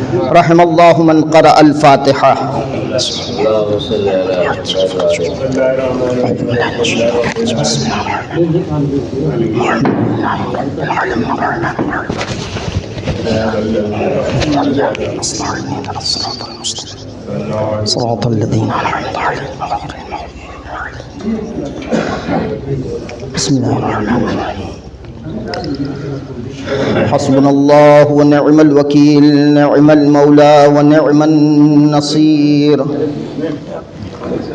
رحم اللہ من قرأ الفاتحہ. صراط الذین انعمت علیہم غیر المغضوب. بسم اللہ الرحمن الرحیم. حسبنا اللہ ونعم الوکیل نعم المولا ونعم النصیر.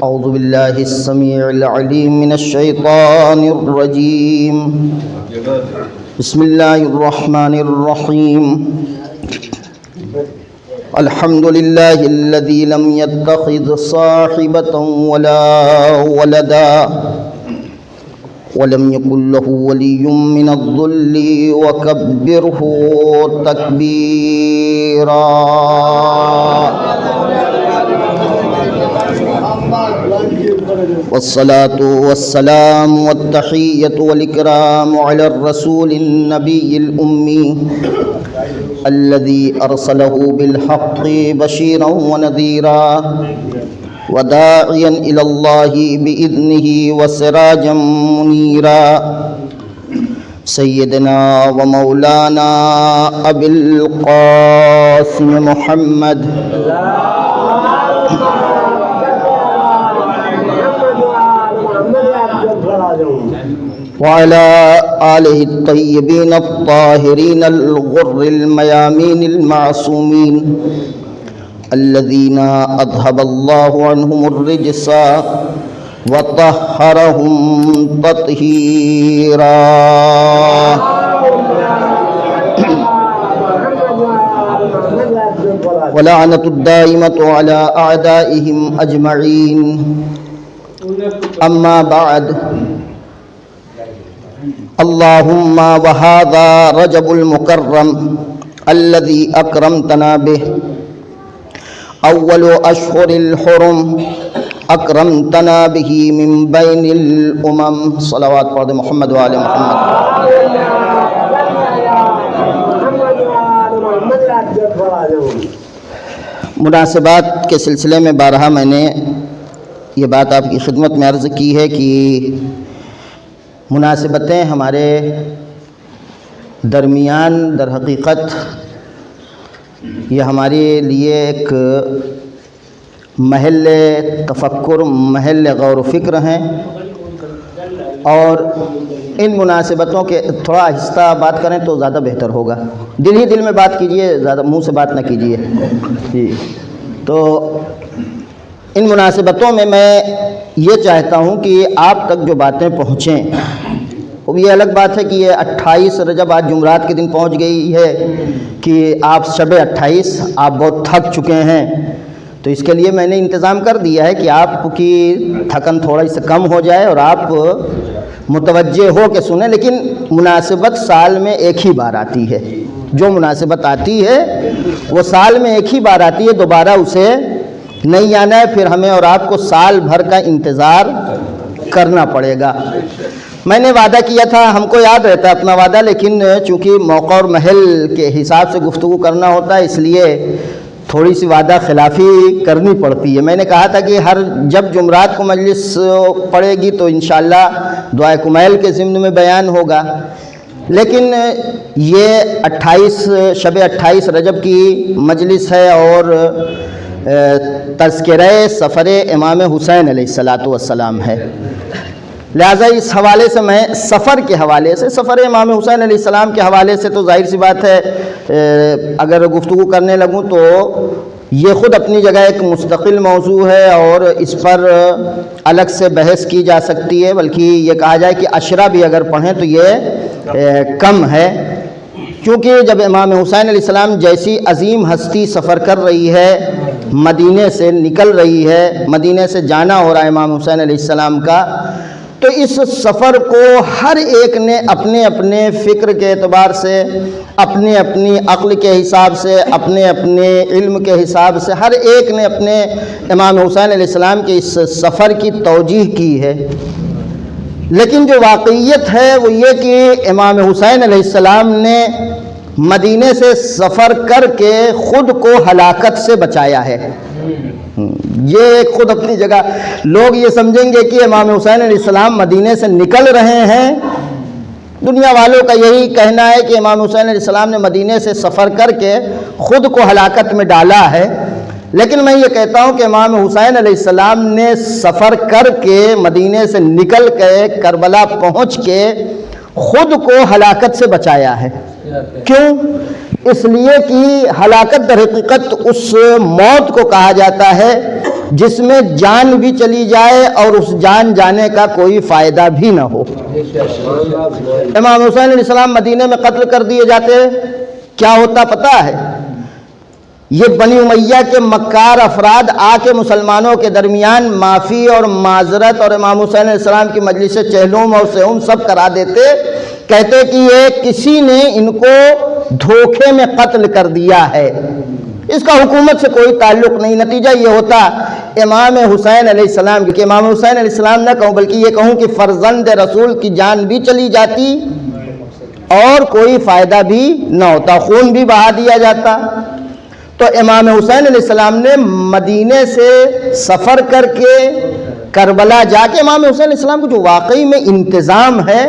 اعوذ باللہ السمیع العلیم من الشیطان الرجیم. بسم اللہ الرحمن الرحیم. الحمد للہ الذی لم يتخذ صاحبة ولا ولدا ولم يكن له ولي من الذل وكبره تكبيرا. والصلاة والسلام والتحية والإكرام على الرسول النبي الأمي الذي أرسله بالحق بشيرا ونذيرا وداعيا إلى الله بإذنه وسراجا منيرا. سيدنا ومولانا أبي القاسم محمد وعلى آله الطيبين الطاهرين الغر الميامين المعصومين الذين أذهب الله عنهم الرجس وطهرهم تطهيرا. ولعنة الدائمة على أعدائهم أجمعين. أما بعد. اللهم وهذا رجب المكرم الذي أكرمتنا به أول أشهر الحرم أكرمتنا به من بين الأمم. صلوات پڑھ محمد وآل محمد. مناسبات کے سلسلے میں بارہا میں نے یہ بات آپ کی خدمت میں عرض کی ہے کہ مناسبتیں ہمارے درمیان در حقیقت یہ ہمارے لیے ایک محل تفکر محل غور و فکر ہیں، اور ان مناسبتوں کے تھوڑا آہستہ بات کریں تو زیادہ بہتر ہوگا. دل ہی دل میں بات کیجئے، زیادہ منہ سے بات نہ کیجئے. جی تو ان مناسبتوں میں یہ چاہتا ہوں کہ آپ تک جو باتیں پہنچیں. اب یہ الگ بات ہے کہ یہ 28 رجب آج جمعرات کے دن پہنچ گئی ہے کہ آپ شب 28 آپ بہت تھک چکے ہیں، تو اس کے لیے میں نے انتظام کر دیا ہے کہ آپ کی تھکن تھوڑا سے کم ہو جائے اور آپ متوجہ ہو کے سنیں. لیکن مناسبت سال میں ایک ہی بار آتی ہے. جو مناسبت آتی ہے وہ سال میں ایک ہی بار آتی ہے، دوبارہ اسے نہیں آنا ہے. پھر ہمیں اور آپ کو سال بھر کا انتظار کرنا پڑے گا. میں نے وعدہ کیا تھا، ہم کو یاد رہتا ہے اپنا وعدہ، لیکن چونکہ موقع اور محل کے حساب سے گفتگو کرنا ہوتا ہے اس لیے تھوڑی سی وعدہ خلافی کرنی پڑتی ہے. میں نے کہا تھا کہ جب جمعرات کو مجلس پڑے گی تو انشاءاللہ دعائے کمیل کے ضمن میں بیان ہوگا. لیکن یہ شب 28 رجب کی مجلس ہے اور تذکرہ سفر امام حسین علیہ السلام ہے. لہٰذا اس حوالے سے میں سفر کے حوالے سے، سفر امام حسین علیہ السلام کے حوالے سے تو ظاہر سی بات ہے اگر گفتگو کرنے لگوں تو یہ خود اپنی جگہ ایک مستقل موضوع ہے اور اس پر الگ سے بحث کی جا سکتی ہے. بلکہ یہ کہا جائے کہ عشرہ بھی اگر پڑھیں تو یہ کم ہے، کیونکہ جب امام حسین علیہ السلام جیسی عظیم ہستی سفر کر رہی ہے، مدینے سے نکل رہی ہے، مدینے سے جانا ہو رہا ہے امام حسین علیہ السلام کا، تو اس سفر کو ہر ایک نے اپنے اپنے فکر کے اعتبار سے، اپنے اپنی عقل کے حساب سے، اپنے اپنے علم کے حساب سے، ہر ایک نے اپنے امام حسین علیہ السلام کے اس سفر کی توجیح کی ہے. لیکن جو واقعیت ہے وہ یہ کہ امام حسین علیہ السلام نے مدینے سے سفر کر کے خود کو ہلاکت سے بچایا ہے۔ یہ ایک خود اپنی جگہ، لوگ یہ سمجھیں گے کہ امام حسین علیہ السلام مدینے سے نکل رہے ہیں، دنیا والوں کا یہی کہنا ہے کہ امام حسین علیہ السلام نے مدینے سے سفر کر کے خود کو ہلاکت میں ڈالا ہے، لیکن میں یہ کہتا ہوں کہ امام حسین علیہ السلام نے سفر کر کے مدینے سے نکل کے کربلا پہنچ کے خود کو ہلاکت سے بچایا ہے۔ کیوں؟ اس لیے کہ ہلاکت در حقیقت اس موت کو کہا جاتا ہے جس میں جان بھی چلی جائے اور اس جان جانے کا کوئی فائدہ بھی نہ ہو۔ امام حسین علیہ السلام مدینے میں قتل کر دیے جاتے، کیا ہوتا پتہ ہے؟ یہ بنی امیہ کے مکار افراد آ کے مسلمانوں کے درمیان معافی اور معذرت اور امام حسین علیہ السلام کی مجلس چہلوم اور سہوم سب کرا دیتے، کہتے کہ یہ کسی نے ان کو دھوکے میں قتل کر دیا ہے، اس کا حکومت سے کوئی تعلق نہیں۔ نتیجہ یہ ہوتا امام حسین علیہ السلام کہ امام حسین علیہ السلام نہ کہوں بلکہ یہ کہوں کہ فرزند رسول کی جان بھی چلی جاتی اور کوئی فائدہ بھی نہ ہوتا، خون بھی بہا دیا جاتا۔ تو امام حسین علیہ السلام نے مدینے سے سفر کر کے کربلا جا کے، امام حسین علیہ السلام کو جو واقعی میں انتظام ہے،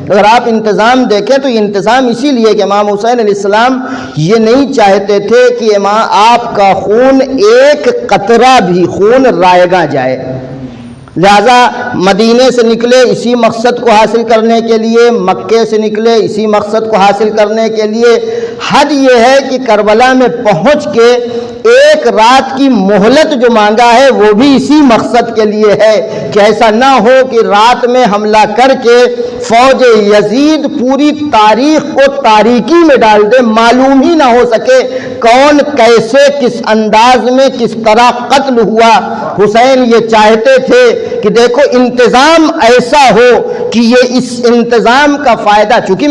اگر آپ انتظام دیکھیں تو یہ انتظام اسی لیے کہ امام حسین علیہ السلام یہ نہیں چاہتے تھے کہ آپ کا خون ایک قطرہ بھی خون رائگاں جائے، لہذا مدینے سے نکلے اسی مقصد کو حاصل کرنے کے لیے، مکے سے نکلے اسی مقصد کو حاصل کرنے کے لیے۔ حد یہ ہے کہ کربلا میں پہنچ کے ایک رات کی مہلت جو مانگا ہے وہ بھی اسی مقصد کے لیے ہے کہ ایسا نہ ہو کہ رات میں حملہ کر کے فوج یزید پوری تاریخ کو تاریکی میں ڈال دے، معلوم ہی نہ ہو سکے کون کیسے کس انداز میں کس طرح قتل ہوا۔ حسین یہ چاہتے تھے کہ دیکھو انتظام ایسا ہو کہ یہ اس انتظام کا فائدہ، چونکہ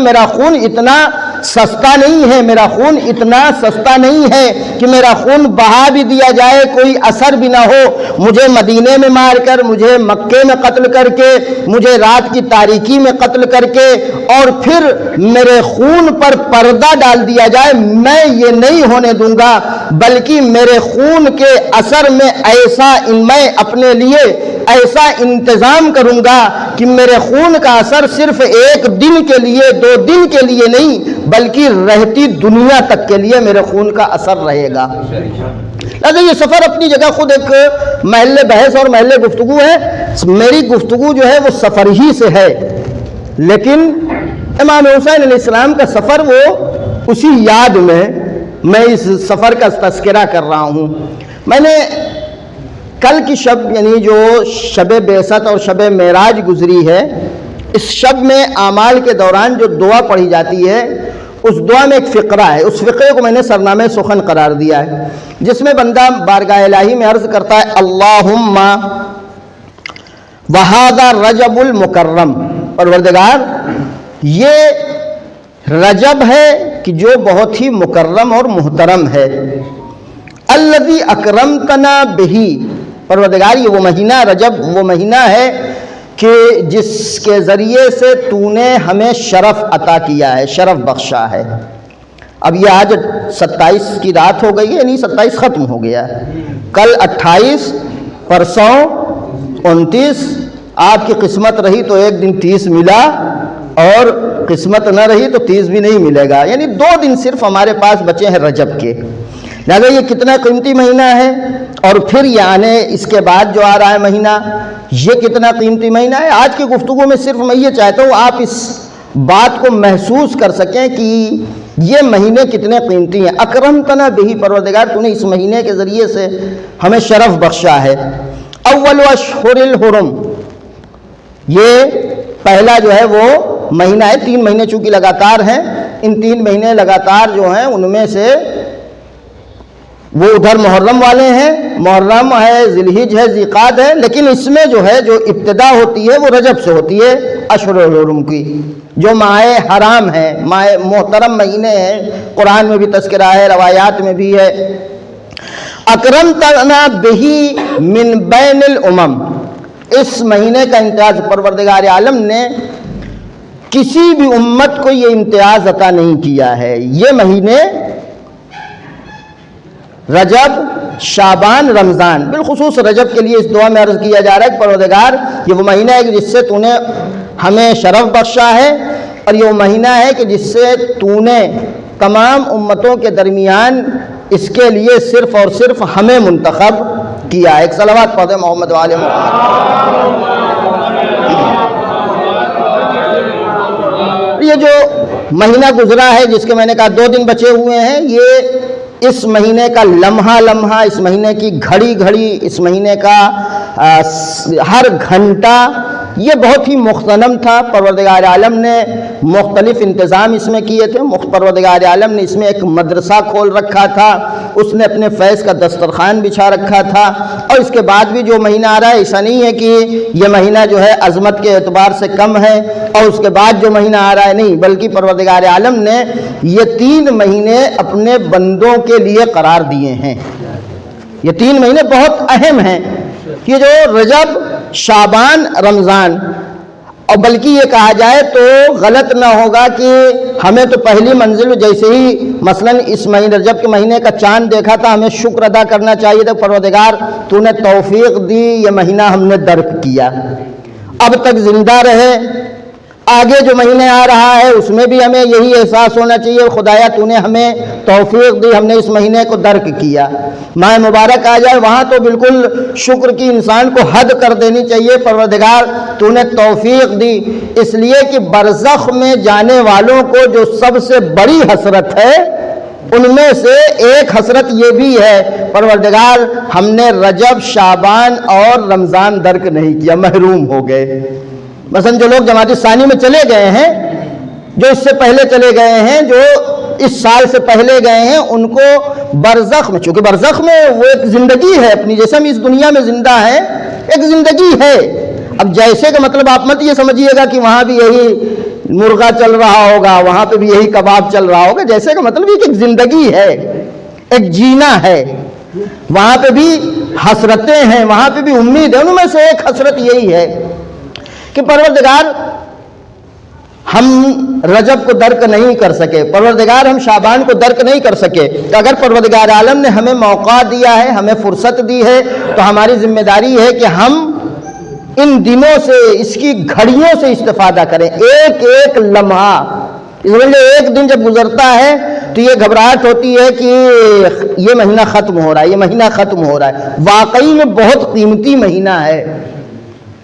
میرا خون اتنا سستا نہیں ہے، میرا خون اتنا سستا نہیں ہے کہ میرا خون بہا بھی دیا جائے کوئی اثر بھی نہ ہو، مجھے مدینے میں مار کر، مجھے مکے میں قتل کر کے، مجھے رات کی تاریکی میں قتل کر کے اور پھر میرے خون پر پردہ ڈال دیا جائے، میں یہ نہیں ہونے دوں گا، بلکہ میرے خون کے اثر میں میں اپنے لیے ایسا انتظام کروں گا کہ میرے خون کا اثر صرف ایک دن کے لیے، 2 دن کے لیے نہیں بلکہ رہتی دنیا تک کے لیے میرے خون کا اثر رہے گا۔ لہذا یہ سفر اپنی جگہ خود ایک محل بحث اور محل گفتگو ہے، میری گفتگو جو ہے وہ سفر ہی سے ہے، لیکن امام حسین علیہ السلام کا سفر وہ اسی یاد میں اس سفر کا تذکرہ کر رہا ہوں۔ میں نے کل کی شب یعنی جو شب بعثت اور شب معراج گزری ہے، اس شب میں اعمال کے دوران جو دعا پڑھی جاتی ہے اس دعا میں ایک فقرہ ہے، اس فقرے کو میں نے سرنامہ سخن قرار دیا ہے، جس میں بندہ بارگاہ الہی میں عرض کرتا ہے اللہم وہذا رجب المکرم، پروردگار یہ رجب ہے کہ جو بہت ہی مکرم اور محترم ہے، الذی اکرمتنا بہی، پروردگار یہ وہ مہینہ رجب وہ مہینہ ہے کہ جس کے ذریعے سے تو نے ہمیں شرف عطا کیا ہے، شرف بخشا ہے۔ اب یہ آج 27 کی رات ہو گئی ہے، یعنی 27 ختم ہو گیا ہے، کل 28، پرسوں 29، آپ کی قسمت رہی تو ایک دن 30 ملا اور قسمت نہ رہی تو 30 بھی نہیں ملے گا، یعنی 2 دن صرف ہمارے پاس بچے ہیں رجب کے۔ لہذا یہ کتنا قیمتی مہینہ ہے، اور پھر یعنی اس کے بعد جو آ رہا ہے مہینہ، یہ کتنا قیمتی مہینہ ہے۔ آج کی گفتگو میں صرف میں یہ چاہتا ہوں آپ اس بات کو محسوس کر سکیں کہ یہ مہینے کتنے قیمتی ہیں۔ اکرمتنا بہی، پروردگار تو نے اس مہینے کے ذریعے سے ہمیں شرف بخشا ہے۔ اول اشہر الحرم، یہ پہلا جو ہے وہ مہینہ ہے، 3 مہینے چونکہ لگاتار ہیں، ان 3 مہینے لگاتار جو ہیں ان میں سے وہ ادھر محرم والے ہیں، محرم ہے، ذی الحج ہے، ذی قعد ہے، لیکن اس میں جو ہے جو ابتدا ہوتی ہے وہ رجب سے ہوتی ہے، اشہر الحرم کی، جو ماہ حرام ہے، ماہ محترم مہینے ہیں، قرآن میں بھی تذکرہ ہے، روایات میں بھی ہے۔ اکرمتنا بہی من بین الامم، اس مہینے کا امتیاز پروردگار عالم نے کسی بھی امت کو یہ امتیاز عطا نہیں کیا ہے۔ یہ مہینے رجب، شعبان، رمضان، بالخصوص رجب کے لیے اس دعا میں عرض کیا جا رہا ہے کہ پروردگار یہ وہ مہینہ ہے کہ جس سے تو نے ہمیں شرف بخشا ہے، اور یہ وہ مہینہ ہے کہ جس سے تو نے تمام امتوں کے درمیان اس کے لیے صرف اور صرف ہمیں منتخب کیا ہے۔ ایک صلوات پڑھیں محمد وآل محمد۔ یہ جو مہینہ گزرا ہے جس کے میں نے کہا 2 دن بچے ہوئے ہیں، یہ اس مہینے کا لمحہ لمحہ، اس مہینے کی گھڑی گھڑی، اس مہینے کا ہر گھنٹہ یہ بہت ہی مغتنم تھا۔ پروردگار عالم نے مختلف انتظام اس میں کیے تھے۔ پروردگار عالم نے اس میں ایک مدرسہ کھول رکھا تھا، اس نے اپنے فیض کا دسترخوان بچھا رکھا تھا، اور اس کے بعد بھی جو مہینہ آ رہا ہے ایسا نہیں ہے کہ یہ مہینہ جو ہے عظمت کے اعتبار سے کم ہے اور اس کے بعد جو مہینہ آ رہا ہے نہیں، بلکہ پروردگار عالم نے یہ 3 مہینے اپنے بندوں کے لیے قرار دیے ہیں۔ یہ 3 مہینے بہت اہم ہیں، یہ جو رجب، شعبان، رمضان، اور بلکہ یہ کہا جائے تو غلط نہ ہوگا کہ ہمیں تو پہلی منزل جیسے ہی مثلا اس مہینے رجب کے مہینے کا چاند دیکھا تھا ہمیں شکر ادا کرنا چاہیے تھا، پروردگار تو نے توفیق دی، یہ مہینہ ہم نے درک کیا، اب تک زندہ رہے۔ آگے جو مہینے آ رہا ہے اس میں بھی ہمیں یہی احساس ہونا چاہیے، خدایا تو نے ہمیں توفیق دی، ہم نے اس مہینے کو درک کیا۔ ماہ مبارک آ جائے وہاں تو بالکل شکر کی انسان کو حد کر دینی چاہیے، پروردگار تو نے توفیق دی، اس لیے کہ برزخ میں جانے والوں کو جو سب سے بڑی حسرت ہے ان میں سے ایک حسرت یہ بھی ہے، پروردگار ہم نے رجب، شعبان اور رمضان درک نہیں کیا، محروم ہو گئے۔ مثلا جو لوگ جماعت ثانی میں چلے گئے ہیں، جو اس سے پہلے چلے گئے ہیں، جو اس سال سے پہلے گئے ہیں، ان کو برزخ میں، چونکہ برزخ میں وہ ایک زندگی ہے اپنی، جیسے ہم اس دنیا میں زندہ ہیں ایک زندگی ہے۔ اب جیسے کا مطلب آپ مت یہ سمجھیے گا کہ وہاں بھی یہی مرغا چل رہا ہوگا، وہاں پہ بھی یہی کباب چل رہا ہوگا، جیسے کا مطلب یہ کہ ایک زندگی ہے، ایک جینا ہے، وہاں پہ بھی حسرتیں ہیں، وہاں پہ بھی امید ہے۔ ان میں سے ایک حسرت یہی ہے کہ پروردگار ہم رجب کو درک نہیں کر سکے، پروردگار ہم شعبان کو درک نہیں کر سکے، تو اگر پروردگار عالم نے ہمیں موقع دیا ہے، ہمیں فرصت دی ہے، تو ہماری ذمہ داری ہے کہ ہم ان دنوں سے، اس کی گھڑیوں سے استفادہ کریں، ایک ایک لمحہ۔ اس لیے ایک دن جب گزرتا ہے تو یہ گھبراہٹ ہوتی ہے کہ یہ مہینہ ختم ہو رہا ہے، یہ مہینہ ختم ہو رہا ہے، واقعی میں بہت قیمتی مہینہ ہے۔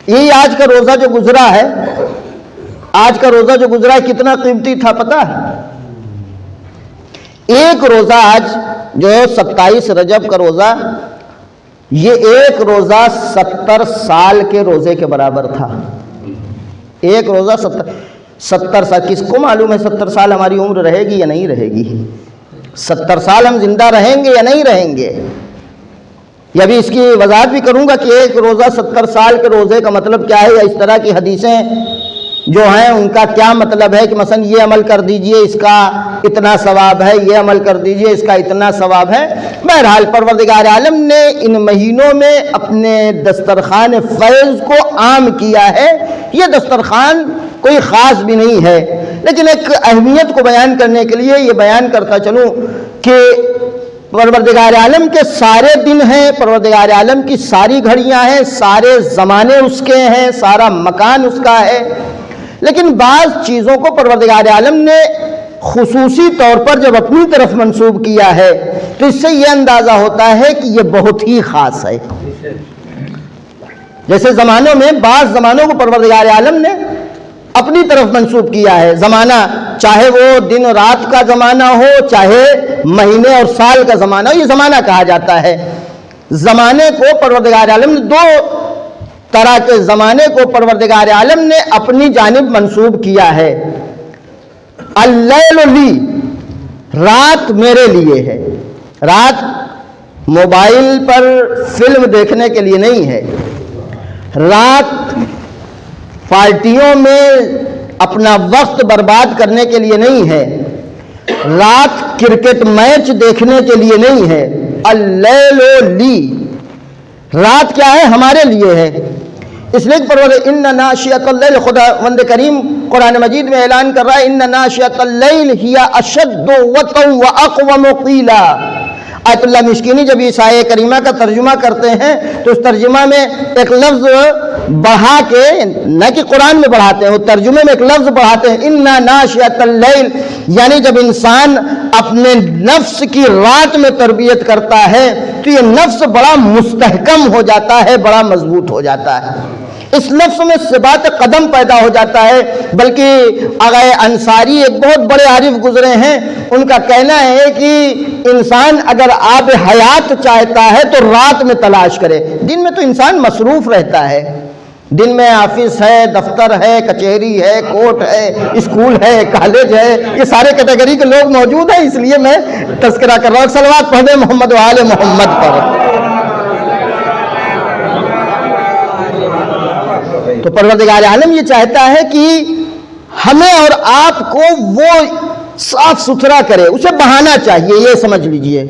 یہی آج کا روزہ جو گزرا ہے، آج کا روزہ جو گزرا ہے کتنا قیمتی تھا پتہ ہے؟ ایک روزہ آج جو ہے 27 رجب کا روزہ، یہ ایک روزہ 70 سال کے روزے کے برابر تھا۔ ایک روزہ 70 سال، کس کو معلوم ہے 70 سال ہماری عمر رہے گی یا نہیں رہے گی؟ 70 سال ہم زندہ رہیں گے یا نہیں رہیں گے؟ یا بھی اس کی وضاحت بھی کروں گا کہ ایک روزہ 70 سال کے روزے کا مطلب کیا ہے، یا اس طرح کی حدیثیں جو ہیں ان کا کیا مطلب ہے کہ مثلا یہ عمل کر دیجئے اس کا اتنا ثواب ہے، یہ عمل کر دیجئے اس کا اتنا ثواب ہے۔ بہرحال پروردگار عالم نے ان مہینوں میں اپنے دسترخوان فیض کو عام کیا ہے۔ یہ دسترخوان کوئی خاص بھی نہیں ہے، لیکن ایک اہمیت کو بیان کرنے کے لیے یہ بیان کرتا چلوں کہ پروردگار عالم کے سارے دن ہیں، پروردگار عالم کی ساری گھڑیاں ہیں، سارے زمانے اس کے ہیں، سارا مکان اس کا ہے، لیکن بعض چیزوں کو پروردگار عالم نے خصوصی طور پر جب اپنی طرف منسوب کیا ہے تو اس سے یہ اندازہ ہوتا ہے کہ یہ بہت ہی خاص ہے۔ جیسے زمانوں میں بعض زمانوں کو پروردگار عالم نے اپنی طرف منسوب کیا ہے، زمانہ چاہے وہ دن رات کا زمانہ ہو، چاہے مہینے اور سال کا زمانہ ہو، یہ زمانہ کہا جاتا ہے۔ زمانے کو پروردگار عالم نے 2 طرح کے زمانے کو پروردگار عالم نے اپنی جانب منسوب کیا ہے۔ اللیل لی، رات میرے لیے ہے۔ رات موبائل پر فلم دیکھنے کے لیے نہیں ہے، رات پارٹیوں میں اپنا وقت برباد کرنے کے لیے نہیں ہے، رات کرکٹ میچ دیکھنے کے لیے نہیں ہے۔ اللیل لی، رات کیا ہے؟ ہمارے لیے ہے، اس لیے پروردگار ان ناشئۃ اللیل، خداوند کریم قرآن مجید میں اعلان کر رہا ہے ان ناشئۃ اللیل ہی اشد وطئا واقوم قیلا۔ آیت اللہ مشکینی جب اس آیہ کریمہ کا ترجمہ کرتے ہیں تو اس ترجمہ میں ایک لفظ بڑھا کے، نہ کہ قرآن میں بڑھاتے ہیں، وہ ترجمے میں ایک لفظ بڑھاتے ہیں اِنَّا نَاشِئَةَ اللیل، یعنی جب انسان اپنے نفس کی رات میں تربیت کرتا ہے تو یہ نفس بڑا مستحکم ہو جاتا ہے، بڑا مضبوط ہو جاتا ہے، اس لفظ میں ثبات قدم پیدا ہو جاتا ہے۔ بلکہ آغا انصاری ایک بہت بڑے عارف گزرے ہیں، ان کا کہنا ہے کہ انسان اگر آب حیات چاہتا ہے تو رات میں تلاش کرے، دن میں تو انسان مصروف رہتا ہے، دن میں آفس ہے، دفتر ہے، کچہری ہے، کورٹ ہے، اسکول ہے، کالج ہے، یہ سارے کیٹیگری کے لوگ موجود ہیں، اس لیے میں تذکرہ کر رہا ہوں۔ صلوات پڑھ دیں محمد و آل محمد پر۔ تو پروردگار عالم یہ چاہتا ہے کہ ہمیں اور آپ کو وہ صاف ستھرا کرے، اسے بہانا چاہیے، یہ سمجھ لیجئے،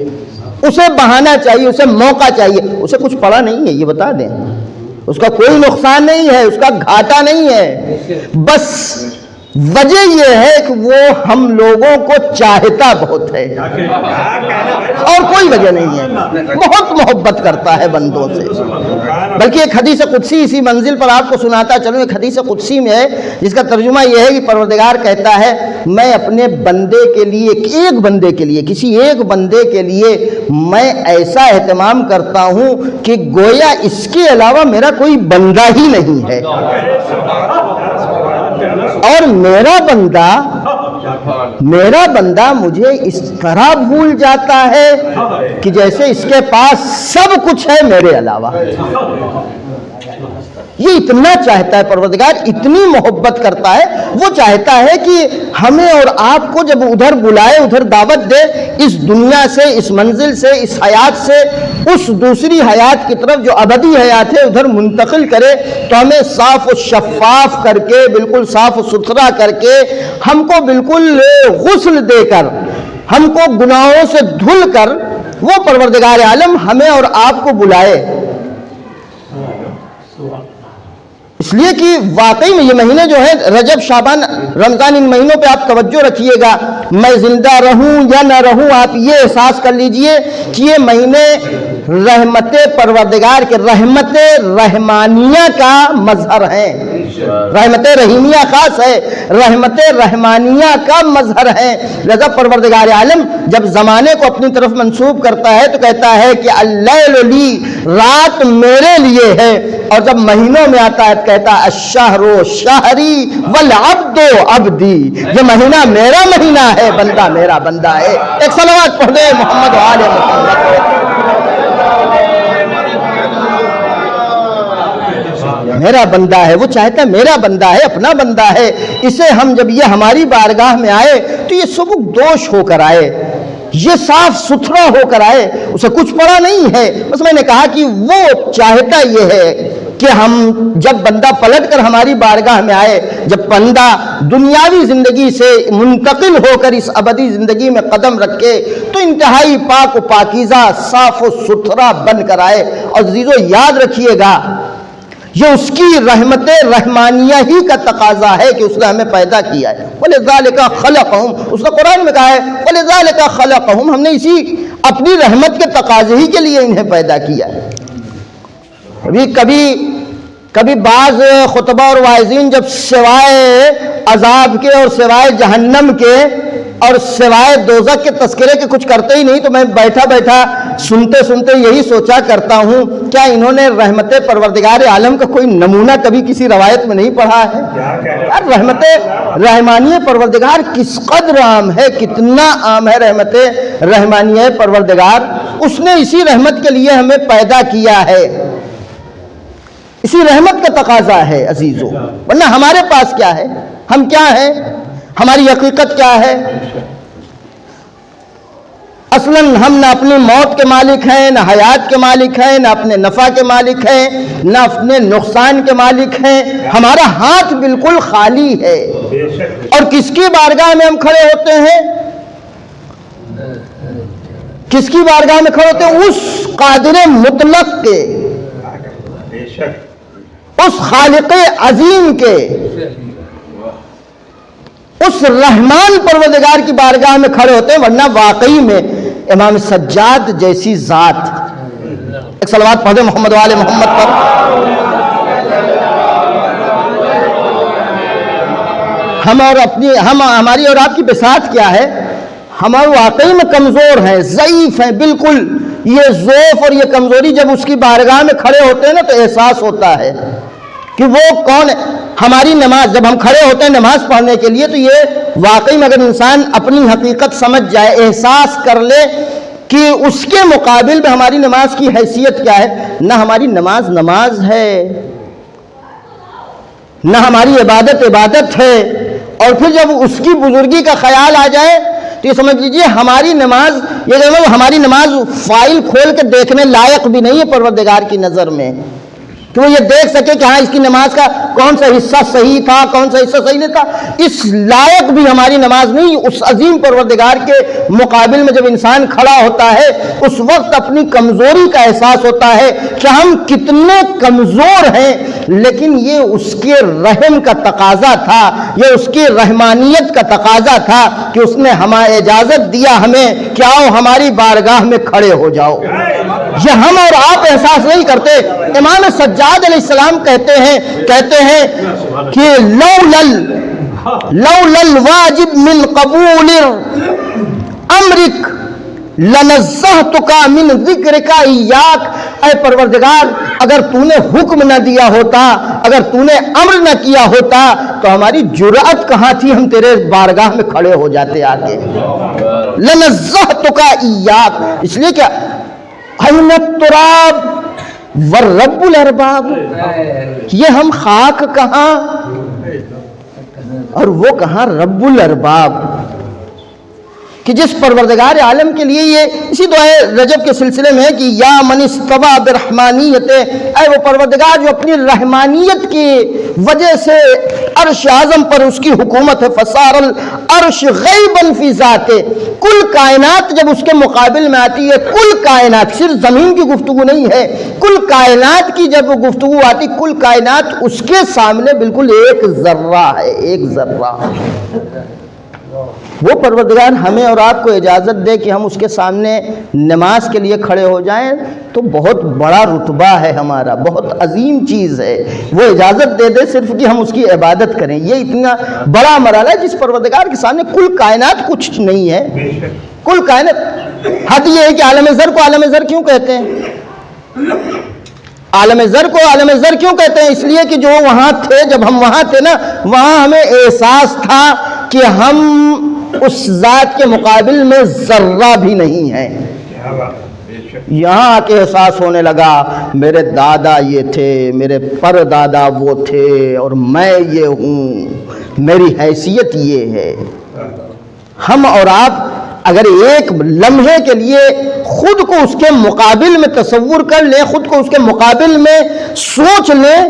اسے بہانا چاہیے، اسے موقع چاہیے، اسے کچھ پڑا نہیں ہے، یہ بتا دیں، اس کا کوئی نقصان نہیں ہے، اس کا گھاٹا نہیں ہے، بس وجہ یہ ہے کہ وہ ہم لوگوں کو چاہتا بہت ہے اور کوئی وجہ نہیں ہے، بہت محبت کرتا ہے بندوں سے۔ بلکہ ایک حدیث قدسی اسی منزل پر آپ کو سناتا چلوں، ایک حدیث قدسی میں ہے جس کا ترجمہ یہ ہے کہ پروردگار کہتا ہے میں اپنے بندے کے لیے، ایک بندے کے لیے، کسی ایک بندے کے لیے میں ایسا اہتمام کرتا ہوں کہ گویا اس کے علاوہ میرا کوئی بندہ ہی نہیں ہے، اور میرا بندہ مجھے اس طرح بھول جاتا ہے کہ جیسے اس کے پاس سب کچھ ہے میرے علاوہ۔ یہ اتنا چاہتا ہے پروردگار، اتنی محبت کرتا ہے، وہ چاہتا ہے کہ ہمیں اور آپ کو جب ادھر بلائے، ادھر دعوت دے، اس دنیا سے، اس منزل سے، اس حیات سے اس دوسری حیات کی طرف جو ابدی حیات ہے ادھر منتقل کرے، تو ہمیں صاف و شفاف کر کے، بالکل صاف و ستھرا کر کے، ہم کو بالکل غسل دے کر، ہم کو گناہوں سے دھل کر وہ پروردگار عالم ہمیں اور آپ کو بلائے۔ اس لیے کہ واقعی میں یہ مہینے جو ہے رجب، شعبان، رمضان، ان مہینوں پہ آپ توجہ رکھیے گا، میں زندہ رہوں یا نہ رہوں آپ یہ احساس کر لیجئے کہ یہ مہینے رحمت پروردگار کے، رحمت رحمانیہ کا مظہر ہیں، رحمت رحیمیہ خاص ہے، رحمت رحمانیہ کا مظہر ہے۔ لذا پروردگار عالم جب زمانے کو اپنی طرف منسوب کرتا ہے تو کہتا ہے کہ اللیل لی، رات میرے لیے ہے، اور جب مہینوں میں آتا ہے تو کہتا ہے الشہر شہری والعبد عبدی، یہ مہینہ میرا مہینہ ہے، بندہ میرا بندہ ہے۔ ایک صلوات پڑھ دے محمد و آل محمد۔ میرا بندہ ہے، وہ چاہتا ہے میرا بندہ ہے، اپنا بندہ ہے، اسے ہم جب یہ ہماری بارگاہ میں آئے تو یہ سبک دوش ہو کر آئے، یہ صاف ستھرا ہو کر آئے، اسے کچھ پڑا نہیں ہے، بس میں نے کہا کہ وہ چاہتا یہ ہے کہ ہم جب بندہ پلٹ کر ہماری بارگاہ میں آئے، جب بندہ دنیاوی زندگی سے منتقل ہو کر اس ابدی زندگی میں قدم رکھے تو انتہائی پاک و پاکیزہ، صاف و ستھرا بن کر آئے۔ اور عزیزو یاد رکھیے گا یہ اس کی رحمت رحمانیہ ہی کا تقاضا ہے کہ اس نے ہمیں پیدا کیا ہے۔ وَلِذَالِكَ خَلَقَهُمْ، اس نے قرآن میں کہا ہے وَلِذَالِكَ خَلَقَهُمْ، ہم نے اسی اپنی رحمت کے تقاضے ہی کے لیے انہیں پیدا کیا ہے۔ کبھی بعض خطبہ اور واعظین جب سوائے عذاب کے اور سوائے جہنم کے اور سوائے دوزخ کے تذکرے کے کچھ کرتے ہی نہیں، تو میں بیٹھا سنتے یہی سوچا کرتا ہوں کیا انہوں نے رحمت پروردگار عالم کا کوئی نمونہ کبھی کسی روایت میں نہیں پڑھا ہے؟ یار رحمت رحمانیہ پروردگار کس قدر عام ہے، کتنا عام ہے رحمت رحمانیہ پروردگار، اس نے اسی رحمت کے لیے ہمیں پیدا کیا ہے، اسی رحمت کا تقاضا ہے عزیزو، ورنہ ہمارے پاس کیا ہے، ہم کیا ہیں، ہماری حقیقت کیا ہے؟ اصلاً ہم نہ اپنی موت کے مالک ہیں، نہ حیات کے مالک ہیں، نہ اپنے نفع کے مالک ہیں، نہ اپنے نقصان کے مالک ہیں، ہمارا ہاتھ بالکل خالی ہے۔ اور کس کی بارگاہ میں ہم کھڑے ہوتے ہیں؟ کس کی بارگاہ میں کھڑے ہوتے ہیں؟ اس قادر مطلق کے، اس خالق عظیم کے، اس رحمان پروردگار کی بارگاہ میں کھڑے ہوتے ہیں، ورنہ واقعی میں امام سجاد جیسی ذات. ایک صلوات پڑھ دیں محمد و آل محمد پر. ہماری اور آپ کی بساط کیا ہے؟ ہم واقعی میں کمزور ہیں، ضعیف ہیں بالکل. یہ ضعف اور یہ کمزوری جب اس کی بارگاہ میں کھڑے ہوتے ہیں نا تو احساس ہوتا ہے کہ وہ کون ہے. ہماری نماز جب ہم کھڑے ہوتے ہیں نماز پڑھنے کے لیے تو یہ واقعی میں اگر انسان اپنی حقیقت سمجھ جائے، احساس کر لے کہ اس کے مقابل میں ہماری نماز کی حیثیت کیا ہے. نہ ہماری نماز نماز ہے، نہ ہماری عبادت ہے. اور پھر جب اس کی بزرگی کا خیال آ جائے تو یہ سمجھ لیجئے ہماری نماز، یہ ہماری نماز فائل کھول کے دیکھنے لائق بھی نہیں ہے پروردگار کی نظر میں، کہ وہ یہ دیکھ سکے کہ ہاں اس کی نماز کا کون سا حصہ صحیح تھا، کون سا حصہ صحیح نہیں تھا. اس لائق بھی ہماری نماز نہیں. اس عظیم پروردگار کے مقابل میں جب انسان کھڑا ہوتا ہے اس وقت اپنی کمزوری کا احساس ہوتا ہے کہ ہم کتنے کمزور ہیں. لیکن یہ اس کے رحم کا تقاضا تھا، یہ اس کی رحمانیت کا تقاضا تھا کہ اس نے ہمیں اجازت دیا ہمیں کہ آؤ ہماری بارگاہ میں کھڑے ہو جاؤ. یہ ہم اور آپ احساس نہیں کرتے. امام سجاد علیہ السلام کہتے ہیں کہ لولا الواجب من قبول امرک لنزہتک من ذکرک ایاک. اے پروردگار اگر تو نے حکم نہ دیا ہوتا، اگر تو نے امر نہ کیا ہوتا تو ہماری جرأت کہاں تھی ہم تیرے بارگاہ میں کھڑے ہو جاتے آگے. لنزہتک ایاک، اس لیے کہ این التراب والرب الارباب، یہ ہم خاک کہاں اور وہ کہاں رب الارباب، کہ جس پروردگار عالم کے لیے یہ اسی دعائے رجب کے سلسلے میں ہے کہ یا من استوى برحمانیت، اے وہ پروردگار جو اپنی رحمانیت کی وجہ سے عرش اعظم پر اس کی حکومت ہے. فصار العرش غیبا فی ذاتہ، کل کائنات جب اس کے مقابل میں آتی ہے، کل کائنات، صرف زمین کی گفتگو نہیں ہے، کل کائنات کی جب گفتگو آتی، کل کائنات اس کے سامنے بالکل ایک ذرہ ہے، ایک ذرہ. وہ پروردگار ہمیں اور آپ کو اجازت دے کہ ہم اس کے سامنے نماز کے لیے کھڑے ہو جائیں تو بہت بڑا رتبہ ہے ہمارا، بہت عظیم چیز ہے. وہ اجازت دے دے صرف کہ ہم اس کی عبادت کریں، یہ اتنا بڑا مرحلہ ہے جس پروردگار کے سامنے کل کائنات کچھ نہیں ہے. کل کائنات، حد یہ ہے کہ عالم ذر کو عالم ذر کیوں کہتے ہیں؟ عالم ذر کو عالم ذر کیوں کہتے ہیں؟ اس لیے کہ جو وہاں تھے، جب ہم وہاں تھے نا، وہاں ہمیں احساس تھا کہ ہم اس ذات کے مقابل میں ذرہ بھی نہیں ہیں. یہاں آ کے احساس ہونے لگا میرے دادا یہ تھے، میرے پر دادا وہ تھے، اور میں یہ ہوں، میری حیثیت یہ ہے. ہم اور آپ اگر ایک لمحے کے لیے خود کو اس کے مقابل میں تصور کر لیں، خود کو اس کے مقابل میں سوچ لیں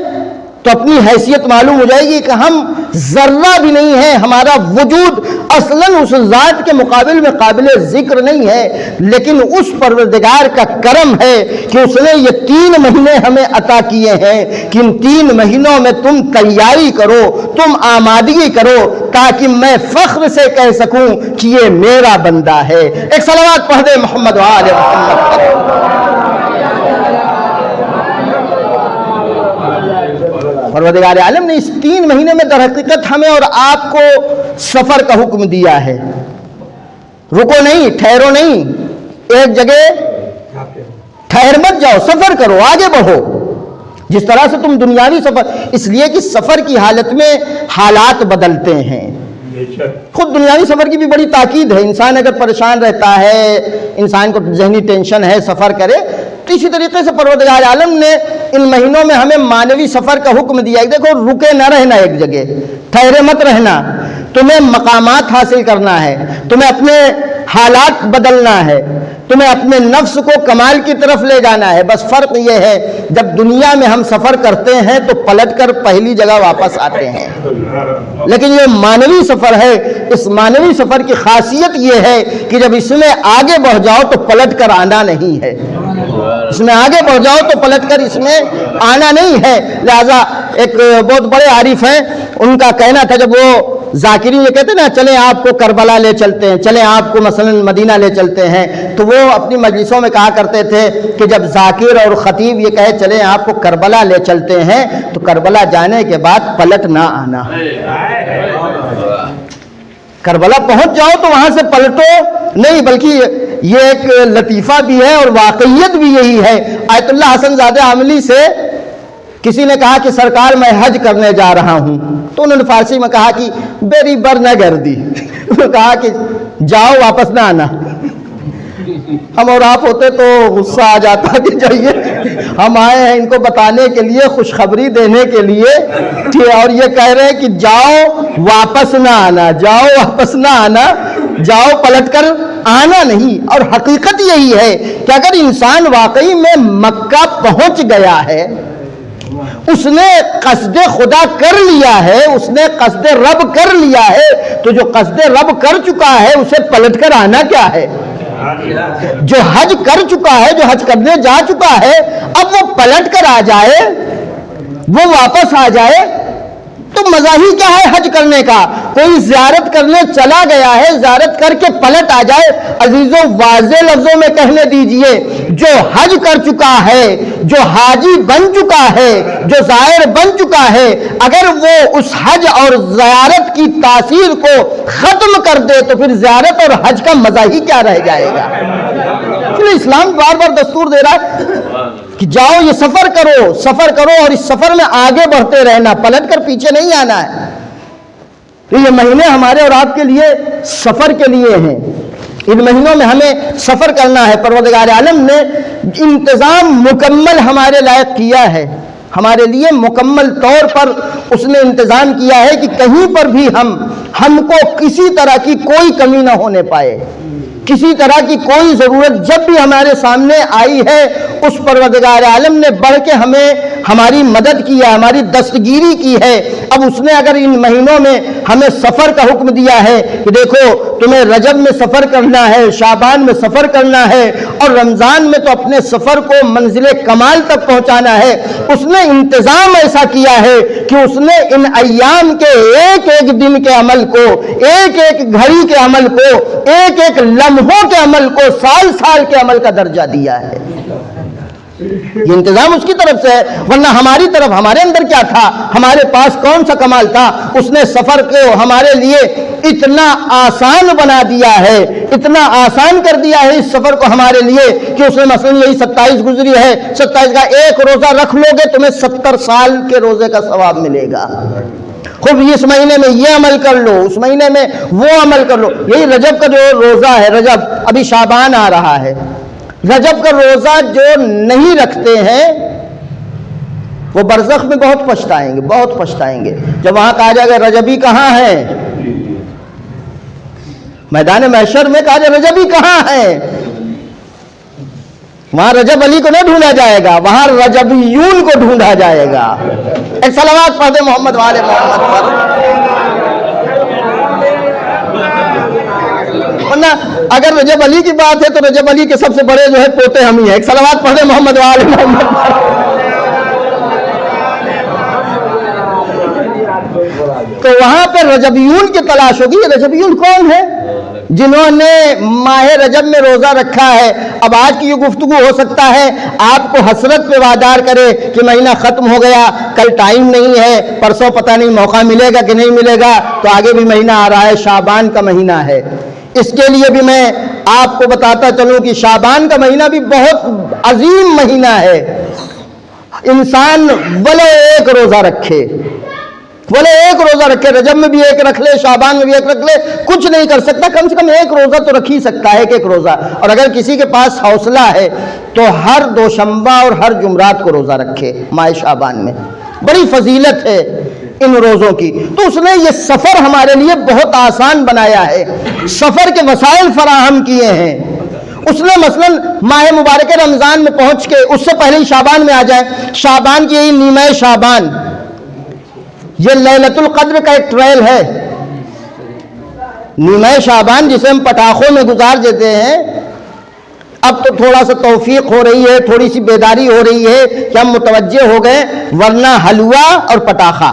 تو اپنی حیثیت معلوم ہو جائے گی کہ ہم ذرہ بھی نہیں ہے. ہمارا وجود اصلاً اس ذات کے مقابل میں قابل ذکر نہیں ہے. لیکن اس پروردگار کا کرم ہے کہ اس نے یہ 3 مہینے ہمیں عطا کیے ہیں کہ ان 3 مہینوں میں تم تیاری کرو، تم آمادگی کرو، تاکہ میں فخر سے کہہ سکوں کہ یہ میرا بندہ ہے. ایک صلوات پڑھ دے محمد و آل محمد. پروردگار عالم نے اس 3 مہینے میں در حقیقت ہمیں اور آپ کو سفر کا حکم دیا ہے. رکو نہیں، ٹھہرو نہیں، ایک جگہ ٹھہر مت جاؤ، سفر کرو، آگے بڑھو. جس طرح سے تم دنیاوی سفر، اس لیے کہ سفر کی حالت میں حالات بدلتے ہیں. خود دنیاوی سفر کی بھی بڑی تاکید ہے. انسان اگر پریشان رہتا ہے، انسان کو ذہنی ٹینشن ہے، سفر کرے، تو اسی طریقے سے پروردگار عالم نے ان مہینوں میں ہمیں معنوی سفر کا حکم دیا ہے. دیکھو، رکے نہ رہنا، ایک جگہ ٹھہرے مت رہنا. تمہیں مقامات حاصل کرنا ہے، تمہیں اپنے حالات بدلنا ہے، تمہیں اپنے نفس کو کمال کی طرف لے جانا ہے. بس فرق یہ ہے جب دنیا میں ہم سفر کرتے ہیں تو پلٹ کر پہلی جگہ واپس آتے ہیں، لیکن یہ معنوی سفر ہے. اس معنوی سفر کی خاصیت یہ ہے کہ جب اس میں آگے بڑھ جاؤ تو پلٹ کر آنا نہیں ہے. اس میں آگے بڑھ جاؤ تو پلٹ کر اس میں آنا نہیں ہے. لہذا ایک بہت بڑے عارف ہیں, ان کا کہنا تھا جب وہ ذاکرین یہ کہتے ہیں نا چلیں آپ کو کربلا لے چلتے ہیں, چلیں آپ کو مثلا مدینہ لے چلتے ہیں, تو وہ اپنی مجلسوں میں کہا کرتے تھے کہ جب ذاکر اور خطیب یہ کہے چلیں آپ کو کربلا لے چلتے ہیں تو کربلا جانے کے بعد پلٹ نہ آنا. کربلا پہنچ جاؤ تو وہاں سے پلٹو نہیں, بلکہ یہ ایک لطیفہ بھی ہے اور واقعیت بھی یہی ہے. آیت اللہ حسن زادہ عاملی سے کسی نے کہا کہ سرکار میں حج کرنے جا رہا ہوں, تو انہوں نے فارسی میں کہا کہ بیری بر نہ گردی, انہوں نے کہا کہ جاؤ واپس نہ آنا. ہم اور آپ ہوتے تو غصہ آ جاتا کہ جائیے ہم آئے ہیں ان کو بتانے کے لیے, خوشخبری دینے کے لیے, اور یہ کہہ رہے ہیں کہ جاؤ واپس نہ آنا, جاؤ واپس نہ آنا, جاؤ پلٹ کر آنا نہیں. اور حقیقت یہی ہے کہ اگر انسان واقعی میں مکہ پہنچ گیا ہے, اس نے قصد خدا کر لیا ہے, اس نے قصد رب کر لیا ہے, تو جو قصد رب کر چکا ہے اسے پلٹ کر آنا کیا ہے؟ جو حج کر چکا ہے, جو حج کرنے جا چکا ہے, اب وہ پلٹ کر آ جائے, وہ واپس آ جائے تو مزہ ہی کیا ہے حج کرنے کا؟ کوئی زیارت کرنے چلا گیا ہے, زیارت کر کے پلٹ آ جائے. عزیزوں واضح لفظوں میں کہنے دیجئے, جو حج کر چکا ہے, جو حاجی بن چکا ہے, جو زائر بن چکا ہے, اگر وہ اس حج اور زیارت کی تاثیر کو ختم کر دے تو پھر زیارت اور حج کا مزہ ہی کیا رہ جائے گا؟ اسلام بار بار دستور دے رہا ہے کہ جاؤ یہ سفر کرو, سفر کرو اور اس سفر میں آگے بڑھتے رہنا, پلٹ کر پیچھے نہیں آنا ہے. تو یہ مہینے ہمارے اور آپ کے لیے سفر کے لیے ہیں, ان مہینوں میں ہمیں سفر کرنا ہے. پروردگار عالم نے انتظام مکمل ہمارے لائق کیا ہے, ہمارے لیے مکمل طور پر اس نے انتظام کیا ہے کہ کہیں پر بھی ہم کو کسی طرح کی کوئی کمی نہ ہونے پائے, کسی طرح کی کوئی ضرورت جب بھی ہمارے سامنے آئی ہے, اس پروردگار عالم نے بڑھ کے ہماری مدد کی ہے, ہماری دستگیری کی ہے. اب اس نے اگر ان مہینوں میں ہمیں سفر کا حکم دیا ہے کہ دیکھو تمہیں رجب میں سفر کرنا ہے, شعبان میں سفر کرنا ہے, اور رمضان میں تو اپنے سفر کو منزل کمال تک پہنچانا ہے, اس نے انتظام ایسا کیا ہے کہ اس نے ان ایام کے ایک ایک دن کے عمل کو, ایک ایک گھڑی کے عمل کو, ایک ایک لمحوں کے عمل کو سال سال کے عمل کا درجہ دیا ہے. یہ انتظام اس کی طرف سے ہے, ورنہ ہماری طرف ہمارے اندر کیا تھا, ہمارے پاس کون سا کمال تھا؟ اس نے سفر کو ہمارے لیے اتنا آسان بنا دیا ہے, اتنا آسان کر دیا ہے اس سفر کو ہمارے لیے کہ اس نے مثلا یہی 27 گزری ہے, 27 کا ایک روزہ رکھ لو گے تمہیں 70 سال کے روزے کا ثواب ملے گا. خوب اس مہینے میں یہ عمل کر لو, اس مہینے میں وہ عمل کر لو. یہی رجب کا جو روزہ ہے, رجب ابھی شعبان آ رہا ہے, رجب کا روزہ جو نہیں رکھتے ہیں وہ برزخ میں بہت پچھتائیں گے, بہت پچھتائیں گے. جب وہاں کہا جائے گا رجبی کہاں ہے, میدان محشر میں کہا جائے رجبی کہاں ہے, وہاں رجب علی کو نہ ڈھونڈا جائے گا, وہاں رجبیون کو ڈھونڈا جائے گا. ایک صلوات پڑھ دے محمد والے محمد پر. اگر رجب علی کی بات ہے تو رجب علی کے سب سے بڑے جو ہے پوتے ہم ہی ہیں. ایک صلوات پڑھ دے محمد والے محمد پر. تو وہاں پہ رجبیون کی تلاش ہوگی. یہ رجبیون کون ہے؟ جنہوں نے ماہ رجب میں روزہ رکھا ہے. اب آج کی یہ گفتگو ہو سکتا ہے آپ کو حسرت پہ وادار کرے کہ مہینہ ختم ہو گیا, کل ٹائم نہیں ہے, پرسوں پتہ نہیں موقع ملے گا کہ نہیں ملے گا, تو آگے بھی مہینہ آ رہا ہے, شعبان کا مہینہ ہے. اس کے لیے بھی میں آپ کو بتاتا چلوں کہ شعبان کا مہینہ بھی بہت عظیم مہینہ ہے. انسان ولو ایک روزہ رکھے, بولے ایک روزہ رکھے, رجب میں بھی ایک رکھ لے, شعبان میں بھی ایک رکھ لے, کچھ نہیں کر سکتا, کم سے کم ایک روزہ تو رکھ ہی سکتا ہے, ایک روزہ. اور اگر کسی کے پاس حوصلہ ہے تو ہر دوشنبہ اور ہر جمعرات کو روزہ رکھے ماہ شعبان میں. بڑی فضیلت ہے ان روزوں کی. تو اس نے یہ سفر ہمارے لیے بہت آسان بنایا ہے, سفر کے وسائل فراہم کیے ہیں. اس نے مثلا ماہ مبارک رمضان میں پہنچ کے اس سے پہلے ہی شعبان میں آ جائے, شعبان کی یہی نیمہ شعبان, یہ لیلۃ القدر کا ایک ٹریل ہے. نیمہ شعبان جسے ہم پٹاخوں میں گزار دیتے ہیں, اب تو تھوڑا سا توفیق ہو رہی ہے، تھوڑی سی بیداری ہو رہی ہے کہ ہم متوجہ ہو گئے، ورنہ حلوہ اور پٹاخہ،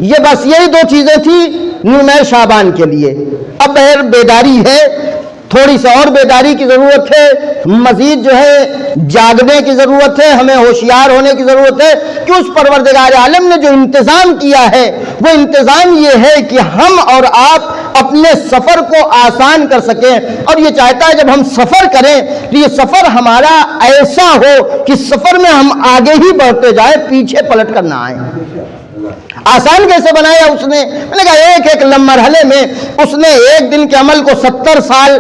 یہ بس یہی دو چیزیں تھیں نیمہ شعبان کے لیے۔ اب بہر بیداری ہے، تھوڑی سی اور بیداری کی ضرورت ہے، مزید جو ہے جاگنے کی ضرورت ہے، ہمیں ہوشیار ہونے کی ضرورت ہے کہ اس پروردگار عالم نے جو انتظام کیا ہے وہ انتظام یہ ہے کہ ہم اور آپ اپنے سفر کو آسان کر سکیں، اور یہ چاہتا ہے جب ہم سفر کریں تو یہ سفر ہمارا ایسا ہو کہ سفر میں ہم آگے ہی بڑھتے جائیں، پیچھے پلٹ کر نہ آئیں۔ آسان کیسے بنایا اس نے؟ میں نے کہا ایک ایک مرحلے میں اس نے ایک دن کے عمل کو 70 سال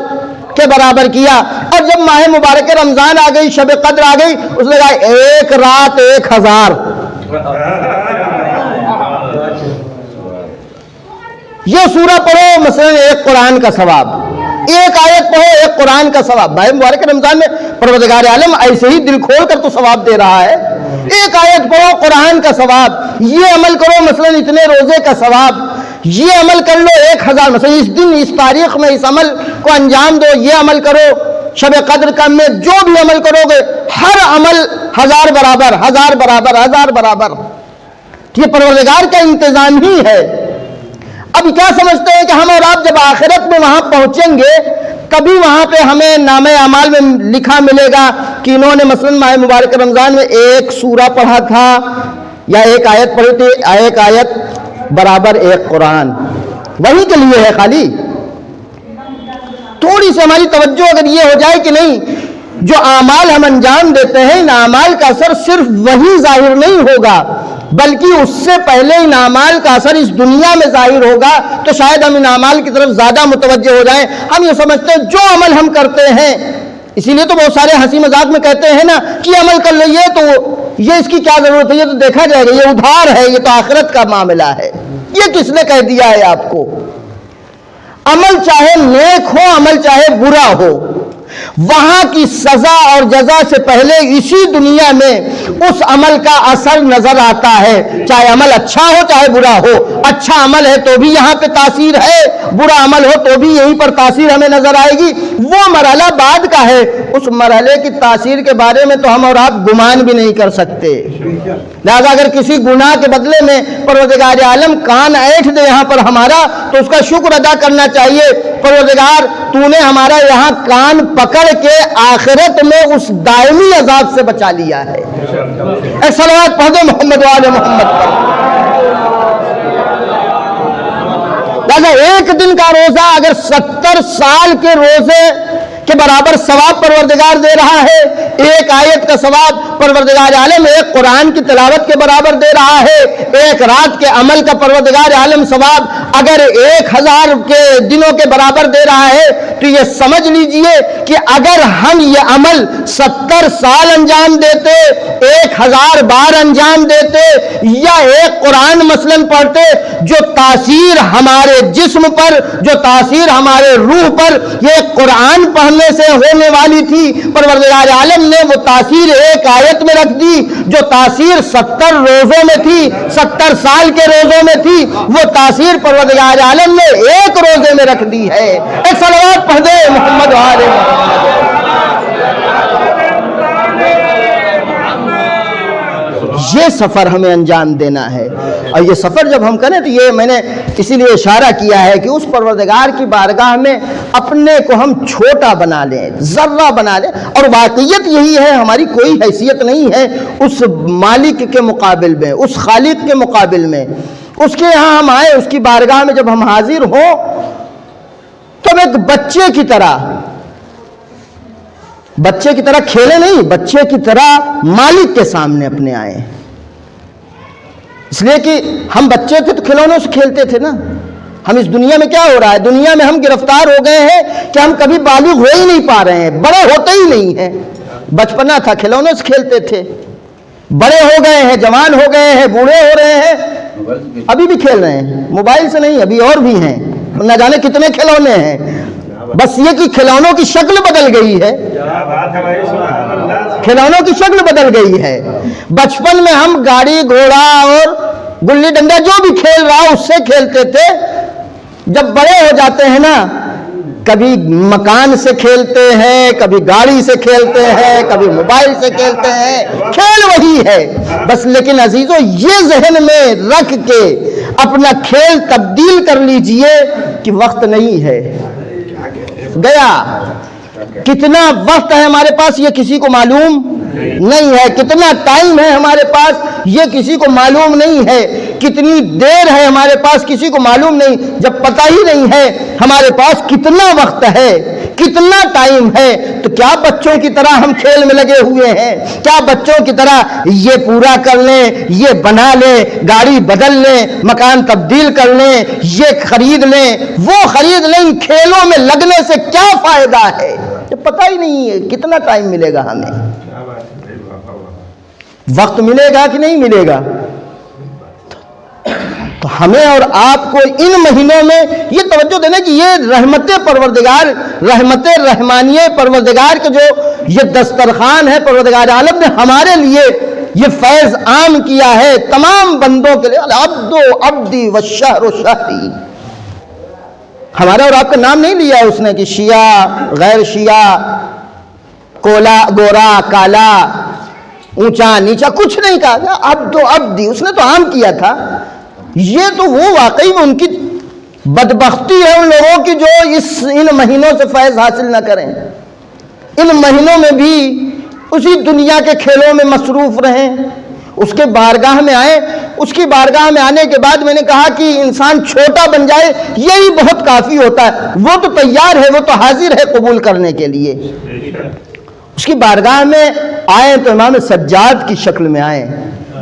کے برابر کیا، اور جب ماہ مبارک رمضان آ گئی، شب قدر آ گئی، اس نے کہا ایک رات 1000۔ یہ سورہ پڑھو مثلا ایک قرآن کا ثواب، ایک آیت پڑھو ایک قرآن کا ثواب۔ ماہ مبارک رمضان میں پروردگار عالم ایسے ہی دل کھول کر تو ثواب دے رہا ہے، ایک آیت پڑھو قرآن کا ثواب، یہ عمل کرو مثلا اتنے روزے کا ثواب، یہ عمل کر لو 1000، مثلا اس دن اس تاریخ میں اس عمل کو انجام دو، یہ عمل کرو، شب قدر کا میں جو بھی عمل کرو گے ہر عمل 1000 برابر، 1000 برابر، 1000 برابر۔ یہ پروردگار کا انتظام ہی ہے۔ اب کیا سمجھتے ہیں کہ ہم اور آپ جب آخرت میں وہاں پہنچیں گے کبھی وہاں پہ ہمیں نامہ اعمال میں لکھا ملے گا کہ انہوں نے مثلا ماہ مبارک رمضان میں ایک سورہ پڑھا تھا یا ایک آیت پڑھی تھی، ایک آیت برابر ایک قرآن، وہی کے لیے ہے خالی؟ تھوڑی سی ہماری توجہ اگر یہ ہو جائے کہ نہیں، جو اعمال ہم انجام دیتے ہیں ان اعمال کا اثر صرف وہی ظاہر نہیں ہوگا بلکہ اس سے پہلے ان اعمال کا اثر اس دنیا میں ظاہر ہوگا، تو شاید ہم ان اعمال کی طرف زیادہ متوجہ ہو جائیں۔ ہم یہ سمجھتے ہیں جو عمل ہم کرتے ہیں، اسی لیے تو بہت سارے ہنسی مذاق میں کہتے ہیں نا کہ عمل کر لئے تو یہ اس کی کیا ضرورت ہے، یہ تو دیکھا جائے گا، یہ ادھار ہے، یہ تو آخرت کا معاملہ ہے۔ یہ کس نے کہہ دیا ہے آپ کو؟ عمل چاہے نیک ہو، عمل چاہے برا ہو، وہاں کی سزا اور جزا سے پہلے اسی دنیا میں اس عمل کا اثر نظر آتا ہے، چاہے عمل اچھا ہو چاہے برا ہو۔ اچھا عمل ہے تو بھی یہاں پہ تاثیر ہے، برا عمل ہو تو بھی یہیں پر تاثیر ہمیں نظر آئے گی۔ وہ مرحلہ بعد کا ہے، اس مرحلے کی تاثیر کے بارے میں تو ہم اور آپ گمان بھی نہیں کر سکتے۔ لہذا اگر کسی گناہ کے بدلے میں پروردگار عالم کان اینٹھ دے یہاں پر ہمارا، تو اس کا شکر ادا کرنا چاہیے، پروردگار تو نے ہمارا یہاں کان پکڑ کے آخرت میں اس دائمی عذاب سے بچا لیا ہے۔ ایک صلوات پڑھ دو محمد وآل محمد پر۔ لہذا ایک دن کا روزہ اگر 70 سال کے روزے کے برابر ثواب پروردگار دے رہا ہے، ایک آیت کا ثواب پروردگار عالم ایک قرآن کی تلاوت کے برابر دے رہا ہے، ایک رات کے عمل کا پروردگار عالم ثواب اگر 1000 کے دنوں کے برابر دے رہا ہے، تو یہ سمجھ لیجئے کہ اگر ہم یہ عمل 70 سال انجام دیتے، 1000 بار انجام دیتے، یا ایک قرآن مثلا پڑھتے، جو تاثیر ہمارے جسم پر، جو تاثیر ہمارے روح پر یہ قرآن پڑھنے سے ہونے والی تھی، پروردگار عالم نے وہ تاثیر ایک آیت میں رکھ دی۔ جو تاثیر 70 روزوں میں تھی، 70 سال کے روزوں میں تھی، وہ تاثیر پروردگار عالم نے ایک روزے میں رکھ دی ہے۔ ایک صلوات پڑھ دے محمد وآل محمد۔ یہ سفر ہمیں انجام دینا ہے، اور یہ سفر جب ہم کریں تو یہ میں نے اسی لیے اشارہ کیا ہے کہ اس پروردگار کی بارگاہ میں اپنے کو ہم چھوٹا بنا لیں، ذرہ بنا لیں، اور واقعیت یہی ہے، ہماری کوئی حیثیت نہیں ہے اس مالک کے مقابل میں، اس خالق کے مقابل میں۔ اس کے یہاں ہم آئے، اس کی بارگاہ میں جب ہم حاضر ہوں تو ایک بچے کی طرح کھیلے نہیں، بچے کی طرح مالک کے سامنے اپنے آئے، اس لیے کہ ہم بچے تھے تو کھلونوں سے کھیلتے تھے نا۔ ہم اس دنیا میں کیا ہو رہا ہے؟ دنیا میں ہم گرفتار ہو گئے ہیں کہ ہم کبھی بالغ ہو ہی نہیں پا رہے ہیں، بڑے ہوتے ہی نہیں ہیں۔ بچپنا تھا کھلونوں سے کھیلتے تھے، بڑے ہو گئے ہیں، جوان ہو گئے ہیں، بوڑھے ہو رہے ہیں، ابھی بھی کھیل رہے ہیں، موبائل سے نہیں، ابھی اور بھی ہیں، نہ جانے کتنے کھلونے ہیں، بس یہ کہ کھلونوں کی شکل بدل گئی ہے، کھلونوں کی شکل بدل گئی ہے۔ بچپن میں ہم گاڑی گھوڑا اور گلی ڈنڈا جو بھی کھیل رہا اس سے کھیلتے تھے، جب بڑے ہو جاتے ہیں نا کبھی مکان سے کھیلتے ہیں، کبھی گاڑی سے کھیلتے ہیں، کبھی موبائل سے کھیلتے ہیں، کھیل وہی ہے بس. لیکن عزیزو یہ ذہن میں رکھ کے اپنا کھیل تبدیل کر لیجئے کہ وقت نہیں ہے، گیا. کتنا وقت ہے ہمارے پاس یہ کسی کو معلوم نہیں ہے، کتنا ٹائم ہے ہمارے پاس یہ کسی کو معلوم نہیں ہے، کتنی دیر ہے ہمارے پاس کسی کو معلوم نہیں. جب پتہ ہی نہیں ہے ہمارے پاس کتنا وقت ہے، کتنا ٹائم ہے، تو کیا بچوں کی طرح ہم کھیل میں لگے ہوئے ہیں؟ کیا بچوں کی طرح یہ پورا کر لیں، یہ بنا لیں، گاڑی بدل لیں، مکان تبدیل کر لیں، یہ خرید لیں، وہ خرید لیں؟ کھیلوں میں لگنے سے کیا فائدہ ہے جب پتہ ہی نہیں ہے کتنا ٹائم ملے گا ہمیں؟ وقت ملے گا کہ نہیں ملے گا؟ تو ہمیں اور آپ کو ان مہینوں میں یہ توجہ دینا کہ یہ رحمت پروردگار، رحمت رحمانیہ پروردگار کے جو یہ دسترخوان ہے پروردگار عالم نے ہمارے لیے یہ فیض عام کیا ہے تمام بندوں کے لیے. العبد عبدی والشہر شہری. ہمارا اور آپ کا نام نہیں لیا اس نے کہ شیعہ، غیر شیعہ، کولا، گورا، کالا، اونچا نیچا، کچھ نہیں کہا. عبد و عبدی اس نے تو عام کیا تھا. یہ تو وہ واقعی میں ان کی بدبختی ہے ان لوگوں کی جو ان مہینوں سے فیض حاصل نہ کریں، ان مہینوں میں بھی اسی دنیا کے کھیلوں میں مصروف رہیں. اس کے بارگاہ میں آئیں، اس کی بارگاہ میں آنے کے بعد میں نے کہا کہ انسان چھوٹا بن جائے یہی بہت کافی ہوتا ہے. وہ تو تیار ہے، وہ تو حاضر ہے قبول کرنے کے لیے. اس کی بارگاہ میں آئیں تو امام سجاد کی شکل میں آئیں.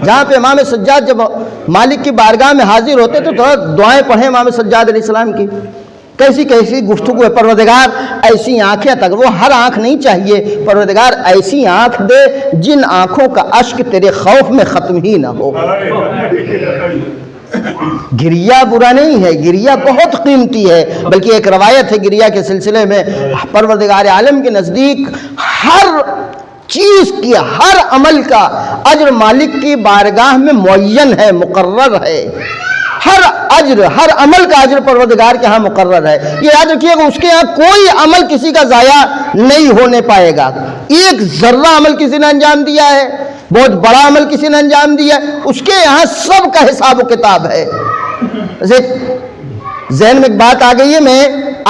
جہاں پہ امام سجاد جب مالک کی بارگاہ میں حاضر ہوتے تو تھوڑا دعائیں پڑھیں امام سجاد علیہ السلام کی. کیسی کیسی گفتگو ہے. پروردگار ایسی آنکھیں تک، وہ ہر آنکھ نہیں چاہیے، پروردگار ایسی آنکھ دے جن آنکھوں کا اشک تیرے خوف میں ختم ہی نہ ہو. گریہ برا نہیں ہے، گریہ بہت قیمتی ہے. بلکہ ایک روایت ہے گریہ کے سلسلے میں، پروردگار عالم کے نزدیک ہر چیز کی، ہر عمل کا اجر مالک کی بارگاہ میں معین ہے، مقرر ہے. ہر اجر، ہر عمل کا اجر پروردگار کے ہاں مقرر ہے. یہ یاد رکھیے کہ اس کے ہاں کوئی عمل کسی کا ضائع نہیں ہونے پائے گا. ایک ذرہ عمل کسی نے انجام دیا ہے، بہت بڑا عمل کسی نے انجام دیا ہے، اس کے یہاں سب کا حساب و کتاب ہے. ذہن میں ایک بات آ گئی ہے، میں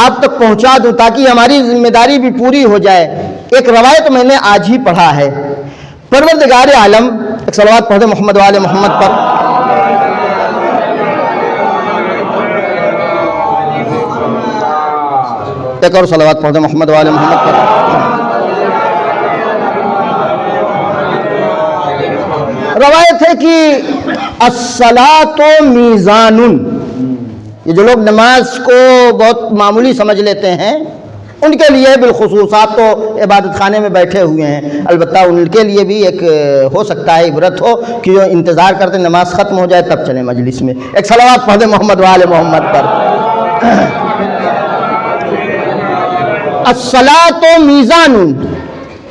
آپ تک پہنچا دوں تاکہ ہماری ذمہ داری بھی پوری ہو جائے. ایک روایت میں نے آج ہی پڑھا ہے. پروردگار عالم، ایک صلوات پڑھ دیں محمد و آل محمد پر. ایک اور صلوات پڑھ دیں محمد و آل محمد پر. روایت ہے کہ الصلاۃ میزان. یہ جو لوگ نماز کو بہت معمولی سمجھ لیتے ہیں ان کے لیے بالخصوص، آپ تو عبادت خانے میں بیٹھے ہوئے ہیں، البتہ ان کے لیے بھی ایک ہو سکتا ہے عبرت ہو کہ جو انتظار کرتے نماز ختم ہو جائے تب چلیں مجلس میں. ایک صلوات پڑھ دیں محمد و آل محمد پر. الصلاۃ میزان.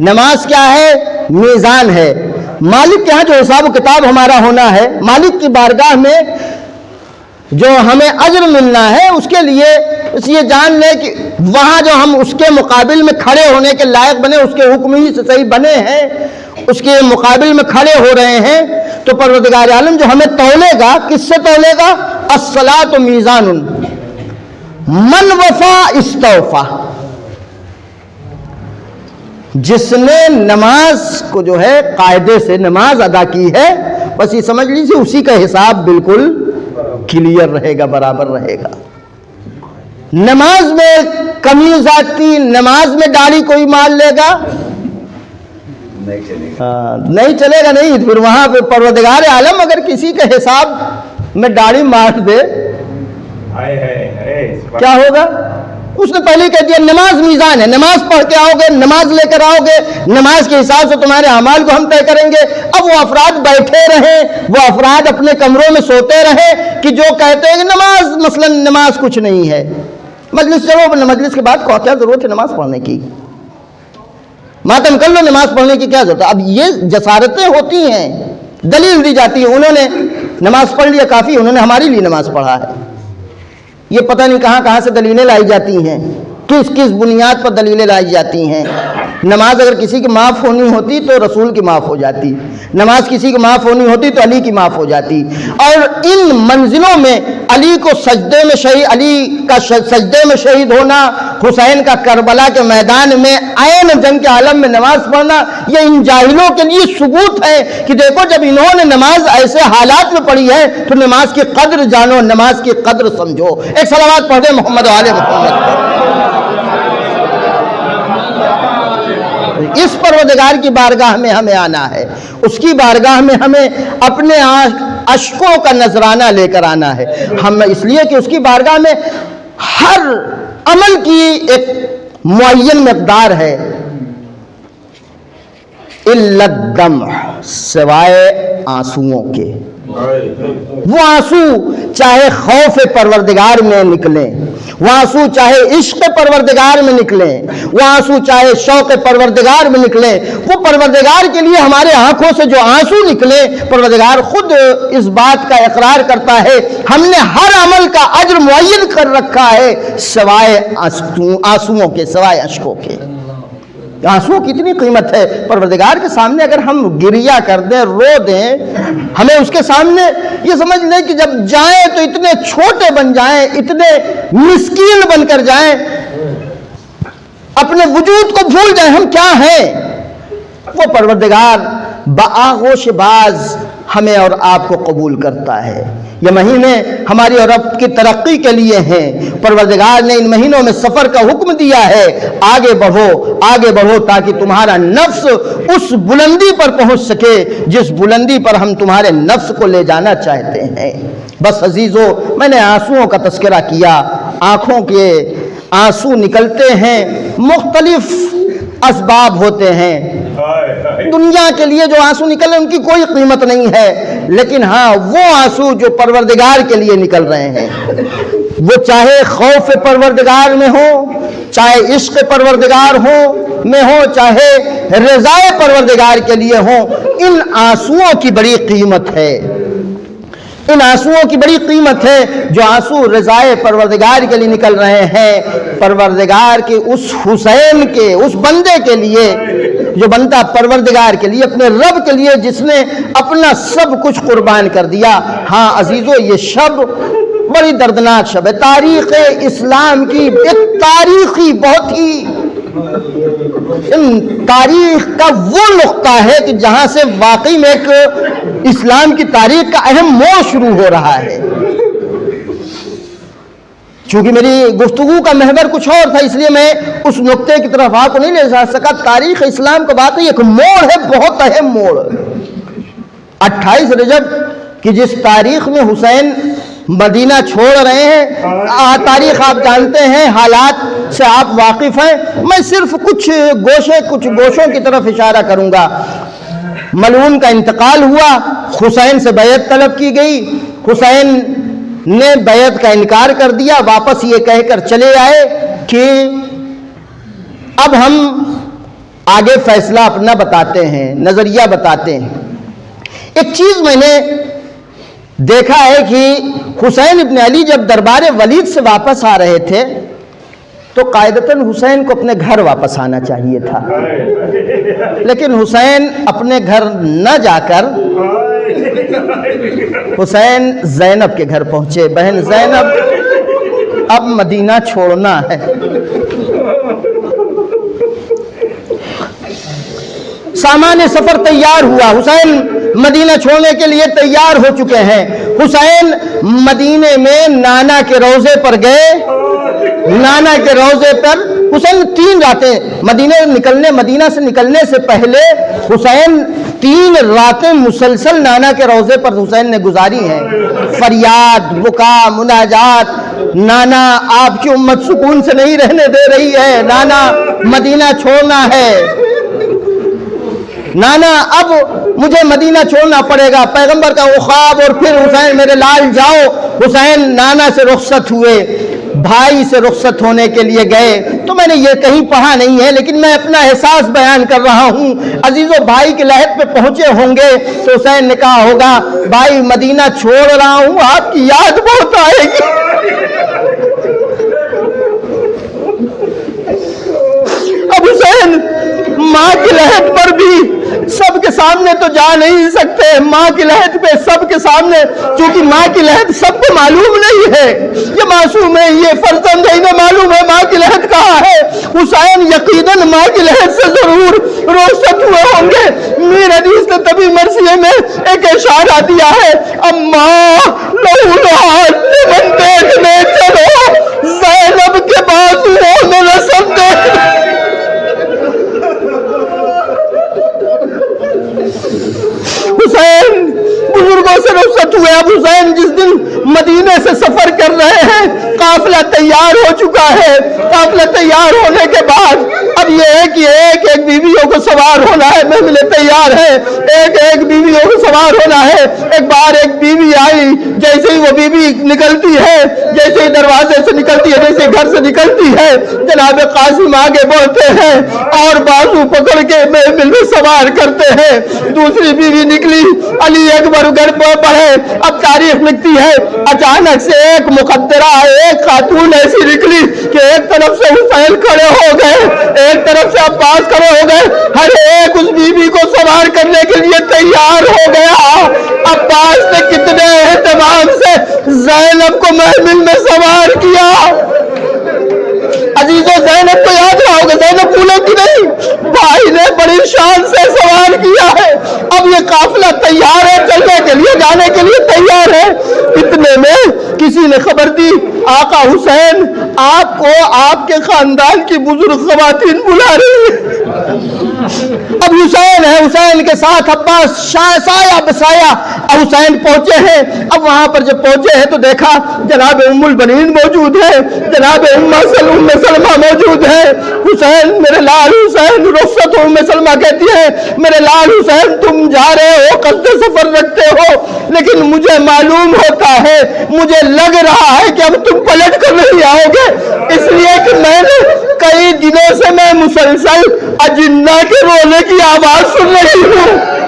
نماز کیا ہے؟ میزان ہے. مالک کے ہاں جو حساب و کتاب ہمارا ہونا ہے، مالک کی بارگاہ میں جو ہمیں اجر ملنا ہے، اس کے لیے اس یہ جان لے کہ وہاں جو ہم اس کے مقابل میں کھڑے ہونے کے لائق بنے، اس کے حکم ہی سے صحیح بنے ہیں، اس کے مقابل میں کھڑے ہو رہے ہیں، تو پروردگار عالم جو ہمیں تولے گا، کس سے تولے گا؟ الصلاۃ میزان من وفا استوفا. جس نے نماز کو جو ہے قاعدے سے نماز ادا کی ہے، بس یہ سمجھ لیجیے اسی کا حساب بالکل کلیئر رہے گا، برابر رہے گا. نماز میں کمی ذاتی، نماز میں داڑھی کوئی مار لے گا نہیں چلے گا. نہیں، پھر وہاں پہ پروردگار عالم اگر کسی کے حساب میں داڑھی مار دے کیا ہوگا؟ اس نے پہلے کہہ دیا نماز میزان ہے، نماز پڑھ کے آؤ گے، نماز لے کر آؤ گے، نماز کے حساب سے تمہارے اعمال کو ہم طے کریں گے. اب وہ افراد بیٹھے رہیں، وہ افراد اپنے کمروں میں سوتے رہے کہ جو کہتے ہیں کہ نماز، مثلا نماز کچھ نہیں ہے. مجلس چلو، مجلس کے بعد کیا ضرورت ہے نماز پڑھنے کی؟ ماتم کر لو، نماز پڑھنے کی کیا ضرورت ہے؟ اب یہ جسارتیں ہوتی ہیں، دلیل دی جاتی ہے، انہوں نے نماز پڑھ لیا کافی، انہوں نے ہمارے لیے نماز پڑھا ہے. یہ پتہ نہیں کہاں کہاں سے دلیلیں لائی جاتی ہیں. کس کس بنیاد پر دلیلیں لائی جاتی ہیں۔ نماز اگر کسی کی معاف ہونی ہوتی تو رسول کی معاف ہو جاتی، نماز کسی کی معاف ہونی ہوتی تو علی کی معاف ہو جاتی۔ اور ان منزلوں میں علی کو سجدے میں شہید، علی کا سجدے میں شہید ہونا، حسین کا کربلا کے میدان میں عین جنگ کے عالم میں نماز پڑھنا، یہ ان جاہلوں کے لیے ثبوت ہے کہ دیکھو جب انہوں نے نماز ایسے حالات میں پڑھی ہے تو نماز کی قدر جانو، نماز کی قدر سمجھو۔ ایک صلوات پڑھ دیں محمد و آل محمد پر۔ اس پروردگار کی بارگاہ میں ہمیں آنا ہے، اس کی بارگاہ میں ہمیں اپنے اشکوں کا نذرانہ لے کر آنا ہے۔ ہم اس لیے کہ اس کی بارگاہ میں ہر عمل کی ایک معین مقدار ہے، الا الدمع، سوائے آنسوؤں کے۔ وہ آنسو چاہے خوف پروردگار میں نکلیں، وہ آنسو چاہے عشق پروردگار میں نکلیں، وہ آنسو چاہے شوق پروردگار میں نکلیں، وہ پروردگار کے لیے ہمارے آنکھوں سے جو آنسو نکلے، پروردگار خود اس بات کا اقرار کرتا ہے ہم نے ہر عمل کا اجر معین کر رکھا ہے سوائے آنسوؤں کے، سوائے اشکوں کے۔ آنسو کی اتنی قیمت ہے پروردگار کے سامنے، اگر ہم گریہ کر دیں، رو دیں، ہمیں اس کے سامنے یہ سمجھ لیں کہ جب جائیں تو اتنے چھوٹے بن جائیں، اتنے مسکین بن کر جائیں، اپنے وجود کو بھول جائیں ہم کیا ہیں۔ وہ پروردگار بآغوش باز ہمیں اور آپ کو قبول کرتا ہے۔ یہ مہینے ہماری اور آپ کی ترقی کے لیے ہیں، پروردگار نے ان مہینوں میں سفر کا حکم دیا ہے، آگے بڑھو آگے بڑھو تاکہ تمہارا نفس اس بلندی پر پہنچ سکے جس بلندی پر ہم تمہارے نفس کو لے جانا چاہتے ہیں۔ بس عزیزو، میں نے آنسوؤں کا تذکرہ کیا، آنکھوں کے آنسو نکلتے ہیں، مختلف اسباب ہوتے ہیں۔ دنیا کے لیے جو آنسو نکل رہے ہیں ان کی کوئی قیمت نہیں ہے، لیکن ہاں وہ آنسو جو پروردگار کے لیے نکل رہے ہیں، وہ چاہے خوف پروردگار میں ہو، چاہے عشق پروردگار میں ہو، چاہے رضا پروردگار کے لیے ہو، ان آنسوؤں کی بڑی قیمت ہے۔ ان آنسوؤں کی بڑی قیمت ہے جو آنسو رضائے پروردگار کے لیے نکل رہے ہیں، پروردگار کے اس حسین کے، اس بندے کے لیے جو بندہ پروردگار کے لیے، اپنے رب کے لیے جس نے اپنا سب کچھ قربان کر دیا۔ ہاں عزیزو، یہ شب بڑی دردناک شب ہے، تاریخ اسلام کی ایک تاریخی بہت ہی تاریخ کا وہ نقطہ ہے کہ جہاں سے واقعی میں ایک اسلام کی تاریخ کا اہم موڑ شروع ہو رہا ہے۔ چونکہ میری گفتگو کا محور کچھ اور تھا، اس لیے میں اس نقطے کی طرف آپ کو نہیں لے جا سکا۔ تاریخ اسلام کا واقعی ایک موڑ ہے، بہت اہم موڑ۔ 28 رجب کی جس تاریخ میں حسین مدینہ چھوڑ رہے ہیں، تاریخ آپ جانتے ہیں، حالات سے آپ واقف ہیں، میں صرف کچھ گوشوں کی طرف اشارہ کروں گا۔ ملعون کا انتقال ہوا، حسین سے بیعت طلب کی گئی، حسین نے بیعت کا انکار کر دیا، واپس یہ کہہ کر چلے آئے کہ اب ہم آگے فیصلہ اپنا بتاتے ہیں، نظریہ بتاتے ہیں۔ ایک چیز میں نے دیکھا ہے کہ حسین ابن علی جب دربار ولید سے واپس آ رہے تھے تو قاعدتاً حسین کو اپنے گھر واپس آنا چاہیے تھا، لیکن حسین اپنے گھر نہ جا کر حسین زینب کے گھر پہنچے۔ بہن زینب، اب مدینہ چھوڑنا ہے۔ سامان سفر تیار ہوا، حسین مدینہ چھوڑنے کے لیے تیار ہو چکے ہیں۔ حسین مدینے میں نانا کے روضے پر گئے، نانا کے روضے پر حسین 3 راتیں مدینہ سے نکلنے سے پہلے حسین 3 راتیں مسلسل نانا کے روضے پر حسین نے گزاری ہیں۔ فریاد، بکا، مناجات، نانا آپ کی امت سکون سے نہیں رہنے دے رہی ہے، نانا مدینہ چھوڑنا ہے، نانا اب مجھے مدینہ چھوڑنا پڑے گا، پیغمبر کا وہ خواب، اور پھر حسین میرے لال جاؤ۔ حسین نانا سے رخصت ہوئے، بھائی سے رخصت ہونے کے لیے گئے، تو میں نے یہ کہیں پڑھا نہیں ہے لیکن میں اپنا احساس بیان کر رہا ہوں۔ عزیزو، بھائی کی لحد پہ پہنچے ہوں گے تو حسین نے کہا ہوگا بھائی مدینہ چھوڑ رہا ہوں، آپ کی یاد بہت آئے گی۔ اب حسین ماں کی لحد پر بھی سب کے سامنے تو جا نہیں سکتے، ماں کی لحد پہ سب کے سامنے، چونکہ ماں کی لحد سب کو معلوم نہیں ہے، یہ معصوم ہے، یہ فرزند ہے، انہیں معلوم ہے ماں کی لحد کہاں ہے۔ حسین یقیناً ماں کی لحد سے ضرور رخصت ہوئے ہوں گے۔ میر حدیث نے تبھی مرثیے میں ایک اشارہ دیا ہے، اماں لولا من دیکھنے چلو زینب کے بازوؤں میں رسم دیکھنے۔ حسین بزرگوں سے رخصت ہوئے۔ اب حسین جس دن مدینے سے سفر کر رہے ہیں، قافلہ تیار ہو چکا ہے۔ قافلہ تیار ہونے کے بعد اب یہ ہے کہ ایک ایک بیویوں کو سوار ہونا ہے، محمل تیار ہے، ایک ایک بیویوں کو سوار ہونا ہے۔ ایک بار ایک بیوی آئی، جیسے ہی وہ بیوی نکلتی ہے، جیسے ہی دروازے سے نکلتی ہے، جیسے گھر سے نکلتی ہے، جناب قاسم آگے بڑھتے ہیں اور بازو پکڑ کے محمل میں سوار کرتے ہیں۔ دوسری بیوی نکلی، علی اکبر گھر پر پڑھے۔ اب تاریخ لکھتی ہے اچانک سے ایک مقدرہ، ایک خاتون ایسی نکلی کہ ایک طرف سے حسین کھڑے ہو گئے، ایک طرف سے عباس کھڑے ہو گئے، ہر ایک اس بیوی کو سوار کرنے کے لیے تیار ہو گیا۔ عباس نے کتنے اہتمام سے زینب کو محمل میں سوار کیا۔ عزیزو زینب کو یاد رہا ہوگا، زینب بھولو کی نہیں، بھائی نے بڑی شان سے سوار کیا ہے۔ اب یہ قافلہ تیار ہے، چلنے کے لیے، جانے کے لیے تیار ہے۔ اتنے میں کسی نے خبر دی، آقا حسین آپ کو آپ کے خاندان کی بزرگ خواتین بلا رہی ہیں۔ اب حسین ہے، حسین کے ساتھ عباس سایہ بسایہ حسین پہنچے ہیں۔ اب وہاں پر جب پہنچے ہیں تو دیکھا جناب ام البنین موجود ہے، جناب ام سلمہ موجود ہے۔ حسین میرے لال حسین، رخصت ام سلمہ کہتی ہے میرے لال حسین تم جا رہے ہو، قصد سفر رکھتے ہو، لیکن مجھے معلوم ہوتا ہے، مجھے لگ رہا ہے کہ اب تم پلٹ کر نہیں آؤ گے، اس لیے کہ میں نے کئی دنوں سے میں مسلسل اجنہ کے رونے کی آواز سن رہی ہوں۔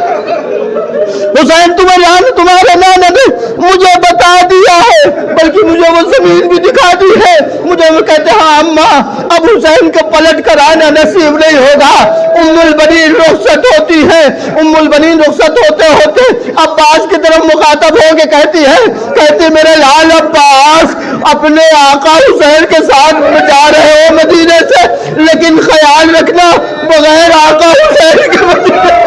حسین تمہارے نانا نے مجھے بتا دیا ہے، بلکہ مجھے وہ زمین بھی دکھا دی ہے۔ مجھے وہ کہتے ہیں اماں اب حسین کو پلٹ کر آنا نصیب نہیں ہوگا۔ ام البنین رخصت ہوتی ہے، ام البنین رخصت ہوتے ہوتے عباس کی طرف مخاطب ہو کے کہتی میرے لال عباس اپنے آقا حسین کے ساتھ جا رہے ہو مدینے سے، لیکن خیال رکھنا بغیر آقا حسین کے مدینے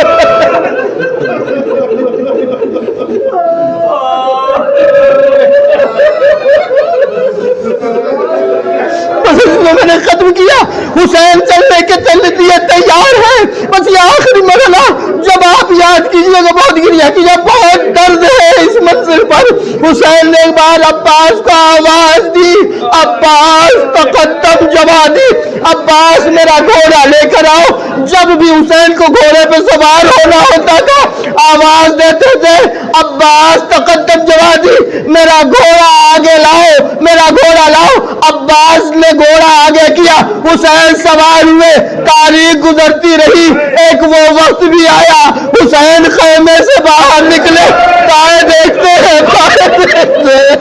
میں نے ختم کیا۔ حسین چلنے کے لیے تیار ہے، بس یہ آخری مرحلہ جب آپ یاد کیجئے گا، بہت گریہ کیجئے، بہت درد ہے اس منزل پر۔ حسین نے ایک بار عباس کو آواز دی، عباس تقدم جوادی، عباس میرا گھوڑا لے کر آؤ۔ جب بھی حسین کو گھوڑے پہ سوار ہونا ہوتا تھا آواز دیتے تھے عباس تقدم جوادی، میرا گھوڑا آگے لاؤ، میرا گھوڑا لاؤ۔ عباس نے گھوڑا آگے کیا، حسین سوار ہوئے، تاریخ گزرتی رہی، ایک وہ وقت بھی آیا حسین خیمے سے باہر نکلے، تائیں دیکھتے ہیں تائیں دیکھتے ہیں۔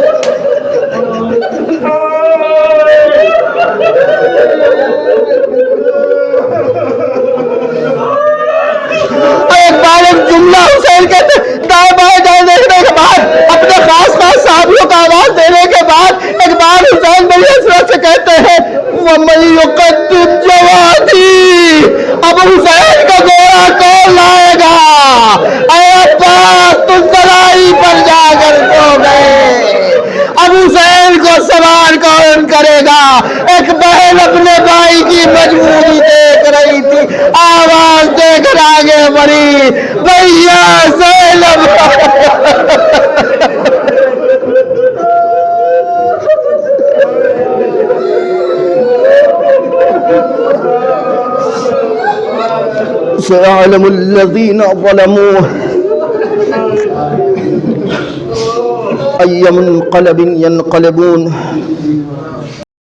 ایک بار ایک جملہ حسین کہتے دائیں بائیں دائیں دیکھنے کے بعد اپنے خاص صحابیوں کا آواز دینے کے بعد ایک بار حسین بڑی حسرت سے کہتے ہیں وَمَن يُقَدِّمْ جَوَادِي، اب حسین کا گھوڑا کون لائے گا؟ اے عباس تم ترائی پر جا کر سو گئے، اب حسین کو سوار کون کرے گا؟ ایک بہن اپنے بھائی کی مجبوری دیکھ رہی تھی، آواز دے کر آگے بڑھی، بھیا زینب۔ سيعلم الذين ظلموا أي منقلب ينقلبون